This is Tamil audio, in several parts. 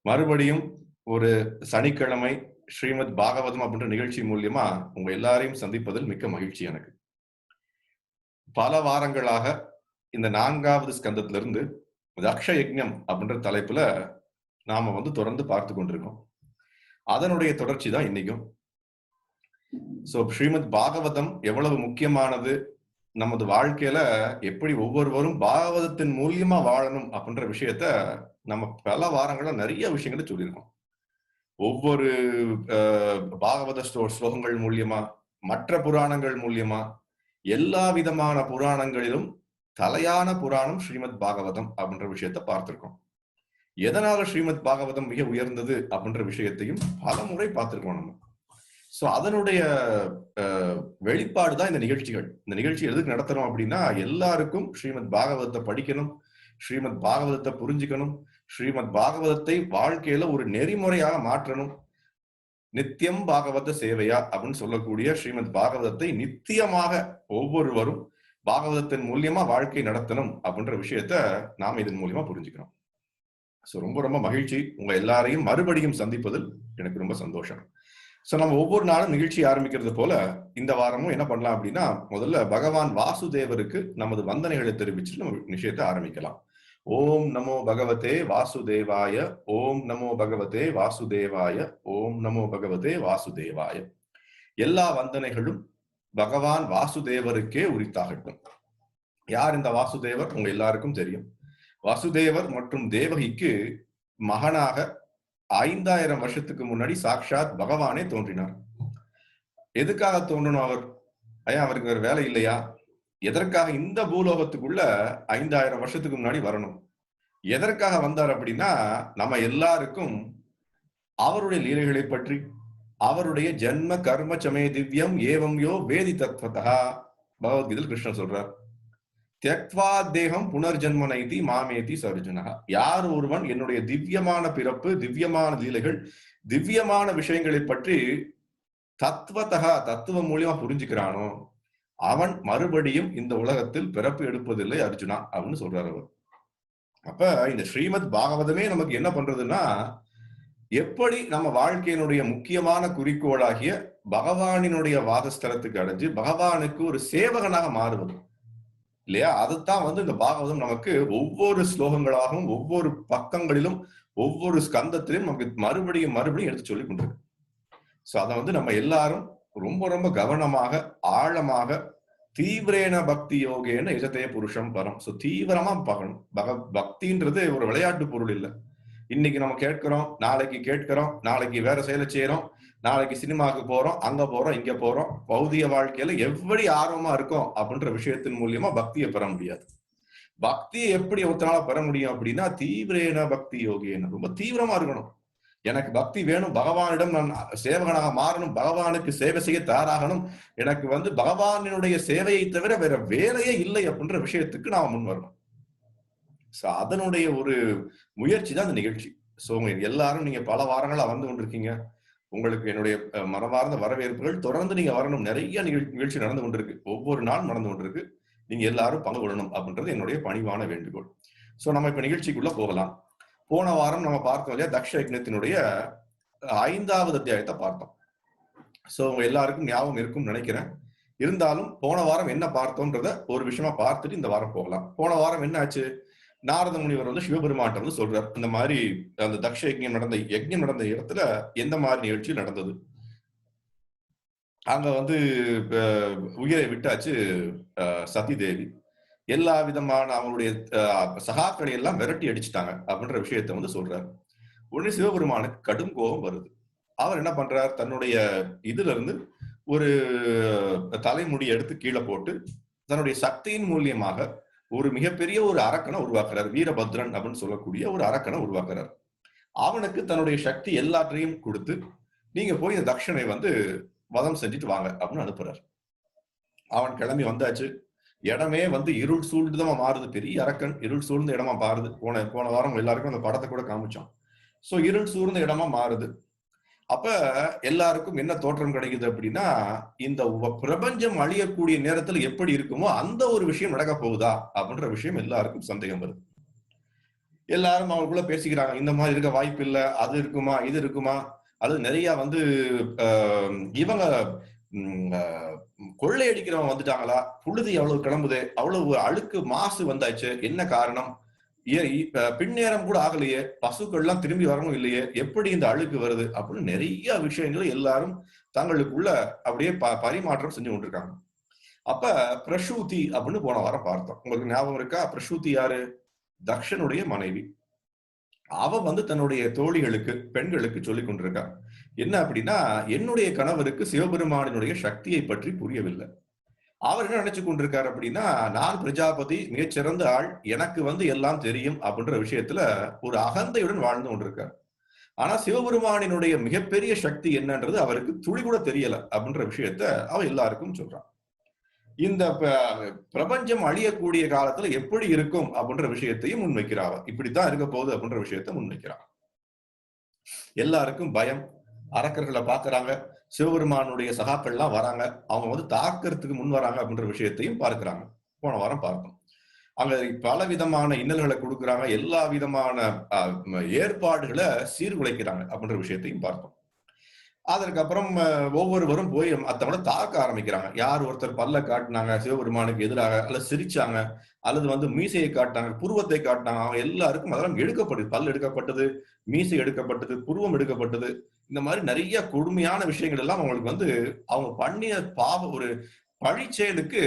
மறுபடியும் ஒரு சனிக்கிழமை ஸ்ரீமத் பாகவதம் அப்படின்ற நிகழ்ச்சி மூலியமா உங்க எல்லாரையும் சந்திப்பதில் மிக்க மகிழ்ச்சி எனக்கு. பல வாரங்களாக இந்த 4வது ஸ்கந்தத்திலிருந்து தக்ஷ யஜ்ஞம் அப்படின்ற தலைப்புல நாம தொடர்ந்து பார்த்து கொண்டிருக்கோம். அதனுடைய தொடர்ச்சி தான் இன்னைக்கும். ஸ்ரீமத் பாகவதம் எவ்வளவு முக்கியமானது, நமது வாழ்க்கையில எப்படி ஒவ்வொருவரும் பாகவதத்தின் மூலியமா வாழணும் அப்படின்ற விஷயத்த நம்ம பல வாரங்களா நிறைய விஷயங்களை சொல்லியிருக்கோம். ஒவ்வொரு பாகவத ஸ்லோகங்கள் மூலியமா, மற்ற புராணங்கள் மூலியமா, எல்லா விதமான புராணங்களிலும் தலையான புராணம் ஸ்ரீமத் பாகவதம் அப்படின்ற விஷயத்த பார்த்திருக்கோம். எதனால ஸ்ரீமத் பாகவதம் மிக உயர்ந்தது அப்படின்ற விஷயத்தையும் பல முறை பார்த்திருக்கோம் நம்ம. அதனுடைய வெளிப்பாடுதான் இந்த நிகழ்ச்சிகள். இந்த நிகழ்ச்சி எதுக்கு நடத்துறோம் அப்படின்னா, எல்லாருக்கும் ஸ்ரீமத் பாகவதத்தை படிக்கணும், ஸ்ரீமத் பாகவதத்தை புரிஞ்சுக்கணும், ஸ்ரீமத் பாகவதத்தை வாழ்க்கையில ஒரு நெறிமுறையாக மாற்றணும். நித்தியம் பாகவத சேவையா அப்படின்னு சொல்லக்கூடிய ஸ்ரீமத் பாகவதத்தை நித்தியமாக ஒவ்வொருவரும் பாகவதத்தின் மூலியமா வாழ்க்கை நடத்தணும் அப்படின்ற விஷயத்த நாம இதன் மூலியமா புரிஞ்சுக்கிறோம். ரொம்ப ரொம்ப மகிழ்ச்சி உங்க எல்லாரையும் மறுபடியும் சந்திப்பதில் எனக்கு ரொம்ப சந்தோஷம். நம்ம ஒவ்வொரு நாளும் நிகழ்ச்சி ஆரம்பிக்கிறது போல இந்த வாரமும் என்ன பண்ணலாம் அப்படின்னா, முதல்ல பகவான் வாசுதேவருக்கு நமது வந்தனைகளை தெரிவிச்சுட்டு நம்ம விஷயத்தை ஆரம்பிக்கலாம். ஓம் நமோ பகவதே வாசுதேவாய, ஓம் நமோ பகவதே வாசுதேவாய, ஓம் நமோ பகவதே வாசுதேவாய. எல்லா வந்தனைகளும் பகவான் வாசுதேவருக்கே உரித்தாகட்டும். யார் இந்த வாசுதேவர்? உங்க எல்லாருக்கும் தெரியும். வாசுதேவர் மற்றும் தேவகிக்கு மகனாக 5000 வருஷத்துக்கு முன்னாடி சாக்ஷாத் பகவானே தோன்றினார். எதுக்காக தோன்றணும் அவர்? அவருக்கு வேற வேலை இல்லையா? எதற்காக இந்த பூலோகத்துக்குள்ள 5000 வருஷத்துக்கு முன்னாடி வரணும்? எதற்காக வந்தார் அப்படின்னா, நம்ம எல்லாருக்கும் அவருடைய லீலைகளை பற்றி, அவருடைய ஜென்ம கர்ம சமே திவ்யம் ஏவம் யோ வேதி தத்வதா பகவத்கீதையில் கிருஷ்ணன் சொல்றார். தியக்வா தேகம் புனர்ஜன்ம நைதி மாமேதி சர்ஜனஹா. யார் ஒருவன் என்னுடைய திவ்யமான பிறப்பு, திவ்யமான லீலைகள், திவ்யமான விஷயங்களை பற்றி தத்துவம் மூலியமா புரிஞ்சுக்கிறானோ, அவன் மறுபடியும் இந்த உலகத்தில் பிறப்பு எடுப்பதில்லை அர்ஜுனா அப்படின்னு சொல்றாரு அவர். அப்ப இந்த ஸ்ரீமத் பாகவதமே நமக்கு என்ன பண்றதுன்னா, எப்படி நம்ம வாழ்க்கையினுடைய முக்கியமான குறிக்கோளாகிய பகவானினுடைய வாதஸ்தலத்துக்கு அடைஞ்சு பகவானுக்கு ஒரு சேவகனாக மாறுவது இல்லையா? அதுதான் இந்த பாகவதம் நமக்கு ஒவ்வொரு ஸ்லோகங்களாகவும், ஒவ்வொரு பக்கங்களிலும், ஒவ்வொரு ஸ்கந்தத்திலும் நமக்கு மறுபடியும் எடுத்து சொல்லி கொண்டிருக்கு. அதை நம்ம எல்லாரும் ரொம்ப ரொம்ப கவனமாக, ஆழமாக, தீவிரேன பக்தி யோகேன இசத்தைய புருஷம் பரம். தீவிரமா பார்க்கணும். பக்தின்றது ஒரு விளையாட்டு பொருள் இல்லை. இன்னைக்கு நம்ம கேட்கிறோம், நாளைக்கு கேட்கிறோம், நாளைக்கு வேற செயலை செய்யறோம், நாளைக்கு சினிமாவுக்கு போறோம், அங்க போறோம், இங்க போறோம். பௌதிக வாழ்க்கையில எப்படி ஆர்வமா இருக்கும் அப்படின்ற விஷயத்தின் மூலியமா பக்தியை பெற முடியாது. பக்தியை எப்படி ஒருத்தனால பெற முடியும் அப்படின்னா, தீவிரேன பக்தி யோகேன, ரொம்ப தீவிரமா இருக்கணும். எனக்கு பக்தி வேணும், பகவானிடம் நான் சேவகனாக மாறணும், பகவானுக்கு சேவை செய்ய தயாராகணும், எனக்கு பகவானினுடைய சேவையை தவிர வேற வேலையே இல்லை அப்படின்ற விஷயத்துக்கு நாம முன் வரணும். அதனுடைய ஒரு முயற்சி தான் இந்த நிகழ்ச்சி. எல்லாரும் நீங்க பல வாரங்களா வந்து கொண்டிருக்கீங்க. உங்களுக்கு என்னுடைய மனமார்ந்த வரவேற்புகள். தொடர்ந்து நீங்க வரணும். நிறைய நிகழ்ச்சி நடந்து கொண்டிருக்கு. ஒவ்வொரு நாள் நடந்து கொண்டிருக்கு. நீங்க எல்லாரும் பங்கு கொள்ளணும் அப்படின்றது என்னுடைய பணிவான வேண்டுகோள். நம்ம இப்ப நிகழ்ச்சிக்குள்ள போகலாம். போன வாரம் நம்ம பார்த்தோம் இல்லையா, தக்ஷ யஜ்ஞத்தினுடைய 5வது அத்தியாயத்தை பார்த்தோம். உங்க எல்லாருக்கும் ஞாபகம் இருக்கும்னு நினைக்கிறேன். இருந்தாலும் போன வாரம் என்ன பார்த்தோன்றத ஒரு விஷயமா பார்த்துட்டு இந்த வாரம் போகலாம். போன வாரம் என்ன ஆச்சு? நாரத முனிவர் சிவபெருமான் சொல்றார், இந்த மாதிரி அந்த தக்ஷ யஜ்ஞம் நடந்த இடத்துல எந்த மாதிரி நிகழ்ச்சி நடந்தது. அங்க உயிரை விட்டாச்சு சதி தேவி. எல்லா விதமான அவங்களுடைய சகாக்களை எல்லாம் விரட்டி அடிச்சுட்டாங்க அப்படின்ற விஷயத்த சொல்றாரு. உடனே சிவபெருமானுக்கு கடும் கோபம் வருது. அவர் என்ன பண்றார்? தன்னுடைய இதுல இருந்து ஒரு தலைமுடி எடுத்து கீழே போட்டு தன்னுடைய சக்தியின் மூலியமாக ஒரு மிகப்பெரிய ஒரு அரக்கனை உருவாக்குறார். வீரபத்ரன் அப்படின்னு சொல்லக்கூடிய ஒரு அரக்கனை உருவாக்குறார். அவனுக்கு தன்னுடைய சக்தி எல்லாற்றையும் கொடுத்து, நீங்க போய் இந்த தக்ஷனை வதம் செஞ்சுட்டு வாங்க அப்படின்னு அனுப்புறார். அவன் கிளம்பி வந்தாச்சு. இடமே இருள் சூழ்ந்துதான் மாறுது. பெரிய அரக்கன் இருள் சூழ்ந்த இடமா மாறுது. போன வாரம் எல்லாருக்கும் அந்த படத்தை கூட காமிச்சோம். இருள் சூழ்ந்த இடமா மாறுது. அப்ப எல்லாருக்கும் என்ன தோற்றம் கிடைக்குது அப்படின்னா, இந்த பிரபஞ்சம் அழியக்கூடிய நேரத்துல எப்படி இருக்குமோ அந்த ஒரு விஷயம் நடக்க போகுதா அப்படின்ற விஷயம் எல்லாருக்கும் சந்தேகம் வருது. எல்லாரும் அவங்களுக்குள்ள பேசிக்கிறாங்க. இந்த மாதிரி இருக்க வாய்ப்பு இல்ல. அது இருக்குமா? இது இருக்குமா? அது நிறைய வந்து இவங்க கொள்ளையடிக்கிறவங்க வந்துட்டாங்களா? புழுதி அவ்வளவு கிளம்புது. அவ்வளவு அழுக்கு மாசு வந்தாச்சு. என்ன காரணம்? பின்னேரம் கூட ஆகலையே. பசுக்கள்லாம் திரும்பி வரணும் இல்லையே. எப்படி இந்த அழுக்கு வருது? அப்படின்னு நிறைய விஷயங்கள் எல்லாரும் தங்களுக்குள்ள அப்படியே பரிமாற்றம் செஞ்சு கொண்டிருக்காங்க. அப்ப பிரசூதி அப்படின்னு போன வாரம் பார்த்தோம். உங்களுக்கு ஞாபகம் இருக்கா? பிரசூதி யாரு? தக்ஷனுடைய மனைவி. அவ வந்து தன்னுடைய தோழிகளுக்கு, பெண்களுக்கு சொல்லிக் கொண்டிருக்கா. என்ன அப்படின்னா, என்னுடைய கணவருக்கு சிவபெருமானினுடைய சக்தியை பற்றி புரியவில்லை. அவர் என்ன நினைச்சு கொண்டிருக்காரு அப்படின்னா, நான் பிரஜாபதி, மிகச்சிறந்த ஆள், எனக்கு வந்து எல்லாம் தெரியும் அப்படின்ற விஷயத்துல ஒரு அகந்தையுடன் வாழ்ந்து கொண்டிருக்கார். ஆனா சிவபெருமானினுடைய மிகப்பெரிய சக்தி என்னன்றது அவருக்கு துளி கூட தெரியல அப்படின்ற விஷயத்த அவ எல்லாருக்கும் சொல்றான். இந்த பிரபஞ்சம் அழியக்கூடிய காலத்துல எப்படி இருக்கும் அப்படின்ற விஷயத்தையும் முன்வைக்கிறாவ. இப்படித்தான் இருக்க போகுது அப்படின்ற விஷயத்த முன்வைக்கிறான். எல்லாருக்கும் பயம். அரக்கர்களை பாக்குறாங்க. சிவபெருமானுடைய சகாக்கள்லாம் வராங்க. அவங்க வந்து தாக்கிறதுக்கு முன் வராங்க அப்படின்ற விஷயத்தையும் பார்க்கிறாங்க. போன வாரம் பார்த்தோம். அங்க பல விதமான இன்னல்களை கொடுக்குறாங்க. எல்லா விதமான ஏற்பாடுகளை சீர்குலைக்கிறாங்க அப்படின்ற விஷயத்தையும் பார்த்தோம். அதற்கப்புறம் ஒவ்வொருவரும் போய் மத்தவங்கள தாக்க ஆரம்பிக்கிறாங்க. யார் ஒருத்தர் பல்ல காட்டினாங்க சிவபெருமானுக்கு எதிராக, அல்லது சிரிச்சாங்க, அல்லது வந்து மீசையை காட்டினாங்க, புருவத்தை காட்டினாங்க. அவங்க எல்லாருக்கும் அதெல்லாம் எடுக்கப்பட்டது. பல் எடுக்கப்பட்டது, மீசை எடுக்கப்பட்டது, புருவம் எடுக்கப்பட்டது. இந்த மாதிரி நிறைய கொடுமையான விஷயங்கள் எல்லாம் அவங்களுக்கு வந்து அவங்க பண்ணிய ஒரு பழிச்செயலுக்கு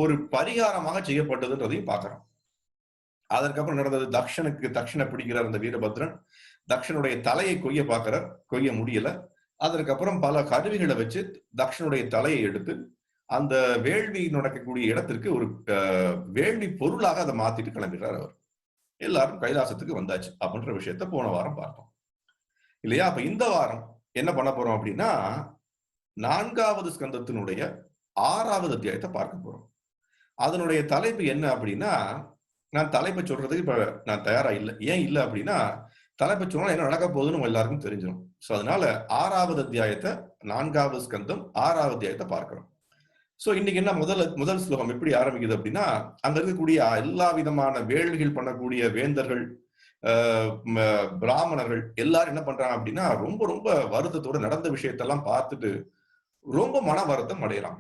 ஒரு பரிகாரமாக செய்யப்பட்டதுன்றதையும் பார்க்கிறோம். அதற்கப்புறம் நடந்தது தக்ஷனை பிடிக்கிறார் அந்த வீரபத்ரன். தக்ஷனுடைய தலையை கொய்ய பார்க்கிறார், கொய்ய முடியல. அதற்கப்புறம் பல கருவிகளை வச்சு தக்ஷனுடைய தலையை எடுத்து அந்த வேள்வி நடக்கக்கூடிய இடத்திற்கு ஒரு வேள்வி பொருளாக அதை மாத்திட்டு கிளம்பிடுறார் அவர். எல்லாரும் கைலாசத்துக்கு வந்தாச்சு அப்படின்ற விஷயத்த போன வாரம் பார்த்தோம் இல்லையா? அப்ப இந்த வாரம் என்ன பண்ண போறோம் அப்படின்னா, 4வது ஸ்கந்தத்தினுடைய 6வது அத்தியாயத்தை பார்க்க போறோம். அதனுடைய தலைப்பு என்ன அப்படின்னா, நான் தலைப்பை சொல்றதுக்கு இப்ப நான் தயாரா இல்லை. ஏன் இல்லை அப்படின்னா, தலைப்பை சொன்னா என்ன நடக்க போகுதுன்னு உங்க எல்லாருக்கும் தெரிஞ்சிடும். சோ அதனால 6வது அத்தியாயத்தை 4வது ஸ்கந்தம் 6வது அத்தியாயத்தை பார்க்கிறோம். சோ இன்னைக்கு என்ன முதல் ஸ்லோகம் எப்படி ஆரம்பிக்குது அப்படின்னா, அங்க இருக்கக்கூடிய எல்லா விதமான வேள்விகள் பண்ணக்கூடிய வேந்தர்கள், பிராமணர்கள் எல்லாரும் என்ன பண்றாங்க அப்படின்னா, ரொம்ப ரொம்ப வருத்தத்தோட நடந்த விஷயத்தெல்லாம் பார்த்துட்டு ரொம்ப மன வருத்தம் அடையறாங்க.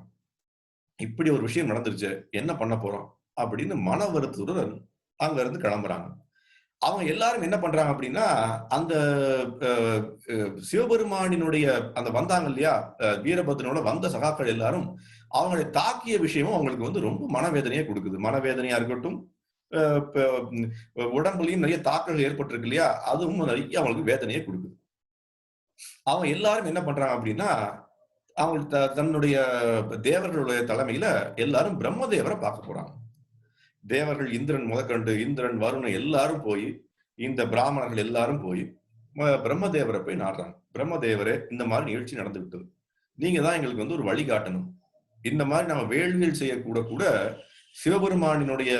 இப்படி ஒரு விஷயம் நடந்துருச்சு, என்ன பண்ண போறோம் அப்படின்னு மன வருத்தத்துடன் அங்க இருந்து கிளம்புறாங்க. அவங்க எல்லாரும் என்ன பண்றாங்க அப்படின்னா, அந்த சிவபெருமானினுடைய அந்த வந்தாங்க இல்லையா, வீரபத்ரனோட வந்த சகாக்கள் எல்லாரும் அவங்களை தாக்கிய விஷயமும் அவங்களுக்கு வந்து ரொம்ப மனவேதனையை கொடுக்குது. மனவேதனையா இருக்கட்டும், உடம்புலயும் நிறைய தாக்கங்கள் ஏற்பட்டிருக்கு இல்லையா, அதுவும் நிறைய அவங்களுக்கு வேதனையை கொடுக்குது. அவங்க எல்லாரும் என்ன பண்றாங்க அப்படின்னா, அவங்க தன்னுடைய தேவர்களுடைய தலைமையில எல்லாரும் பிரம்மதேவரை பார்க்க போறாங்க. தேவர்கள் இந்திரன் முதற்கண்டு இந்திரன் வருணன் எல்லாரும் போய், இந்த பிராமணர்கள் எல்லாரும் போய் பிரம்மதேவரை போய் நாடுறாங்க. பிரம்மதேவரே, இந்த மாதிரி நிகழ்ச்சி நடந்து விட்டது, நீங்க தான் எங்களுக்கு வந்து ஒரு வழி காட்டணும். இந்த மாதிரி நம்ம வேள்விகள் செய்யக்கூட கூட சிவபெருமானினுடைய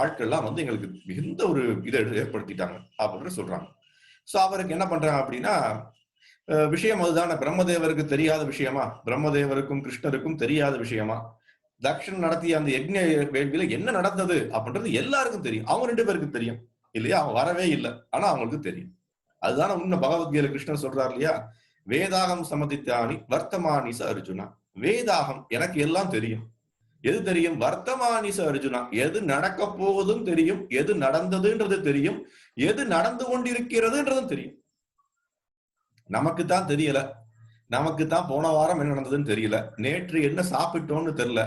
ஆட்கள் எல்லாம் வந்து எங்களுக்கு மிகுந்த ஒரு இதை ஏற்படுத்திட்டாங்க அப்படின்னு சொல்றாங்க. சோ அவருக்கு என்ன பண்றாங்க அப்படின்னா, விஷயம் அதுதானே, பிரம்மதேவருக்கு தெரியாத விஷயமா? பிரம்மதேவருக்கும் கிருஷ்ணருக்கும் தெரியாத விஷயமா? தக்ஷன் நடத்திய அந்த யக்ஞ வேள்வியில என்ன நடந்தது அப்படின்றது எல்லாருக்கும் தெரியும். அவங்க 2 பேருக்கு தெரியும் இல்லையா? அவங்க வரவே இல்லை, ஆனா அவங்களுக்கு தெரியும். அதுதானே உண்மை. பகவத்கீதை கிருஷ்ணன் சொல்றாரு இல்லையா, வேதாகம் சமதித்தானி வர்த்தமானிச அர்ஜுனா. வேதாகம் எனக்கு எல்லாம் தெரியும். எது தெரியும்? வர்த்தமானிச அர்ஜுனா. எது நடக்க போவதும் தெரியும், எது நடந்ததுன்றது தெரியும், எது நடந்து கொண்டிருக்கிறதுன்றதும் தெரியும். நமக்கு தான் தெரியல. நமக்கு தான் போன வாரம் என்ன நடந்ததுன்னு தெரியல, நேற்று என்ன சாப்பிட்டோம்னு தெரியல,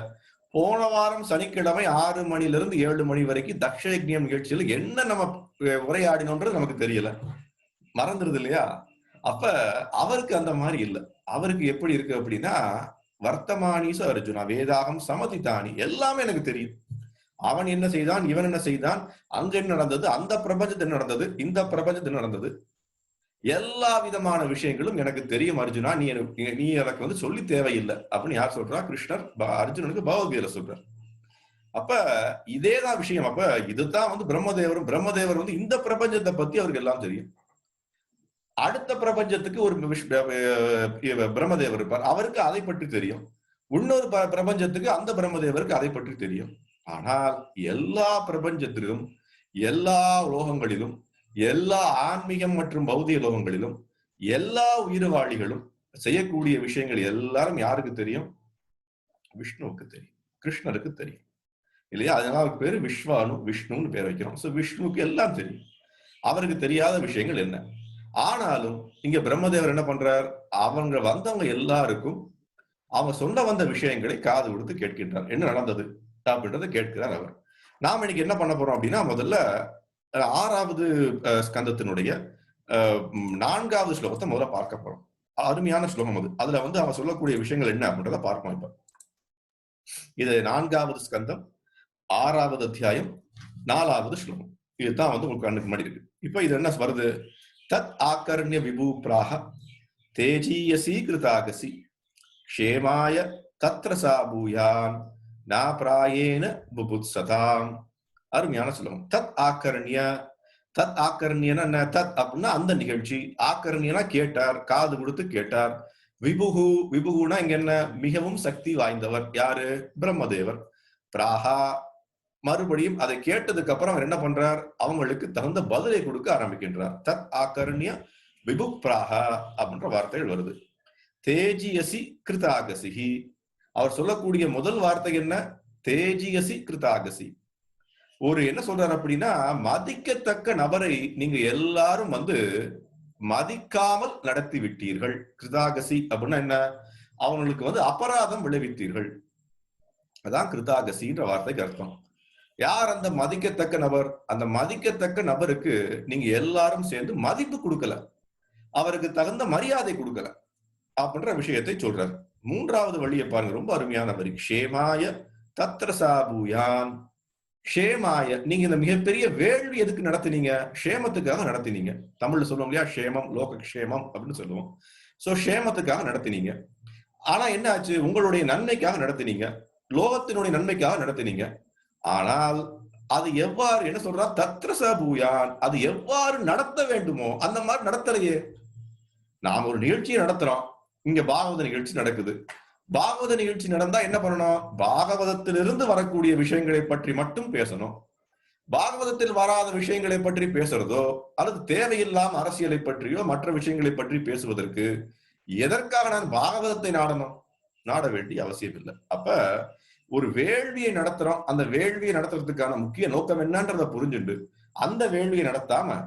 போன வாரம் சனிக்கிழமை 6 மணிலிருந்து 7 மணி வரைக்கும் தக்ஷ யக்ஞம் நிகழ்ச்சியில் என்ன நம்ம உரையாடினோன்றது நமக்கு தெரியல, மறந்துருது இல்லையா? அப்ப அவருக்கு அந்த மாதிரி இல்லை. அவருக்கு எப்படி இருக்கு அப்படின்னா, வர்த்தமானிச அர்ஜுனா வேதாகம் சமதிதானி, எல்லாமே எனக்கு தெரியும். அவன் என்ன செய்தான், இவன் என்ன செய்தான், அங்க என்ன நடந்தது, அந்த பிரபஞ்சத்தில் நடந்தது, இந்த பிரபஞ்சத்தில் நடந்தது, எல்லா விதமான விஷயங்களும் எனக்கு தெரியும் அர்ஜுனா, நீ எனக்கு வந்து சொல்லி தேவையில்லை அப்படின்னு யார் சொல்றா? கிருஷ்ணர் அர்ஜுனனுக்கு பகவத்கீதை சொல்றார். அப்ப இதேதான் விஷயம். அப்ப இதுதான் வந்து பிரம்மதேவர் வந்து இந்த பிரபஞ்சத்தை பத்தி அவருக்கு எல்லாம் தெரியும். அடுத்த பிரபஞ்சத்துக்கு ஒரு பிரம்மதேவர் இருப்பார், அவருக்கு அதை பற்றி தெரியும். இன்னொரு பிரபஞ்சத்துக்கு அந்த பிரம்மதேவருக்கு அதை பற்றி தெரியும். ஆனால் எல்லா பிரபஞ்சத்திலும் எல்லா உலோகங்களிலும், எல்லா ஆன்மீகம் மற்றும் பௌதிக லோகங்களிலும், எல்லா உயிர்வாழிகளும் செய்யக்கூடிய விஷயங்கள் எல்லாரும் யாருக்கு தெரியும்? விஷ்ணுவுக்கு தெரியும், கிருஷ்ணருக்கு தெரியும் இல்லையா? அதனால அவருக்கு பேரு விஸ்வானு, விஷ்ணுன்னு பேர் வைக்கிறோம். சோ விஷ்ணுவுக்கு எல்லாம் தெரியும். அவருக்கு தெரியாத விஷயங்கள் என்ன? ஆனாலும் இங்க பிரம்மதேவர் என்ன பண்றார்? அவங்க வந்தவங்க எல்லாருக்கும் அவங்க சொல்ல வந்த விஷயங்களை காது கொடுத்து கேட்கின்றார். என்ன நடந்தது அப்படின்றத கேட்கிறார் அவர். நாம் இன்னைக்கு என்ன பண்ண போறோம் அப்படின்னா, முதல்ல 6வது ஸ்கந்தத்தினுடைய 4வது ஸ்லோகத்தை முதல்ல பார்க்க போறோம். அருமையான ஸ்லோகம் அது. அதுல அவன் சொல்லக்கூடிய விஷயங்கள் என்ன அப்படின்றத பார்ப்போம். இப்ப இது 4வது ஸ்கந்தம் 6வது அத்தியாயம் 4வது ஸ்லோகம். இதுதான் உங்களுக்கு கண்ணுக்கு முன்னாடி இருக்கு. இப்ப இது என்ன வருது? தத் ஆகர்ணிய விபூப்ராஹ தேஜீயசி கிருதாகசி க்ஷேமாய தத்ர சா பூயான் நா பிராயேன புபுத்சதாம். அருமையான ஸ்லோகம். தத் ஆகர்ணிய, தத் ஆகர்ணியனா என்ன? தத் அப்படின்னா அந்த நிகழ்ச்சி, ஆகர்ணியனா கேட்டார், காது கொடுத்து கேட்டார். விபுகு, விபுகுனா இங்க என்ன? மிகவும் சக்தி வாய்ந்தவர். யாரு? பிரம்மதேவர். பிராஹா, மறுபடியும் அதை கேட்டதுக்கு அப்புறம் அவர் என்ன பண்றார்? அவங்களுக்கு தகுந்த பதிலை கொடுக்க ஆரம்பிக்கின்றார். தத் ஆகர்ணிய விபுக் பிராஹா அப்படின்ற வார்த்தைகள் வருது. தேஜியசி கிருதாகசிஹி, அவர் சொல்லக்கூடிய முதல் வார்த்தை என்ன? தேஜியசி கிருதாகசி. ஒரு என்ன சொல்றாரு அப்படின்னா, மதிக்கத்தக்க நபரை நீங்க எல்லாரும் மதிக்காமல் நடத்தி விட்டீர்கள். கிருதாகசி அப்படின்னா என்ன? அவங்களுக்கு அபராதம் விளைவித்தீர்கள். அதான் கிருதாகசின்ற வார்த்தைக்கு அர்த்தம். யார் அந்த மதிக்கத்தக்க நபர்? அந்த மதிக்கத்தக்க நபருக்கு நீங்க எல்லாரும் சேர்ந்து மதிப்பு கொடுக்கல, அவருக்கு தகுந்த மரியாதை கொடுக்கல அப்படின்ற விஷயத்தை சொல்றார். 3வது வழியை பாருங்க, ரொம்ப அருமையான வரி. க்ஷேமாய தத்ர சா பூயான். க்ஷேமாய, நீங்க இந்த மிகப்பெரிய வேள்வி எதுக்கு நடத்தினீங்க? க்ஷேமத்துக்காக நடத்தினீங்க. தமிழ்ல சொல்லுவோம் இல்லையா, க்ஷேமம், லோக க்ஷேமம் அப்படின்னு சொல்லுவோம். சோ க்ஷேமத்துக்காக நடத்தினீங்க. ஆனா என்ன ஆச்சு? உங்களுடைய நன்மைக்காக நடத்தினீங்க, லோகத்தினுடைய நன்மைக்காக நடத்தினீங்க. ஆனால் அது எவ்வாறு, என்ன சொல்றா? தத்ர சா பூயான், அது எவ்வாறு நடத்த வேண்டுமோ அந்த மாதிரி நடத்தலையே. நாம் ஒரு நிகழ்ச்சியை நடத்துறோம். இங்க பாகவத நிகழ்ச்சி நடக்குது. பாகவத நிகழ்ச்சி நடந்தா என்ன பண்ணணும்? பாகவதத்திலிருந்து வரக்கூடிய விஷயங்களை பற்றி மட்டும் பேசணும். பாகவதத்தில் வராத விஷயங்களை பற்றி பேசுறதோ அல்லது தேவையில்லாம அரசியலை பற்றியோ மற்ற விஷயங்களை பற்றி பேசுவதற்கு எதற்காக நான் பாகவதத்தை நாடணும்? நாட வேண்டிய அவசியம் இல்லை. அப்ப ஒரு வேள்வியை நடத்துறோம். அந்த வேள்வியை நடத்துறதுக்கான முக்கிய நோக்கம் என்னன்றத புரிஞ்சுண்டு அந்த வேள்வியை நடத்தாம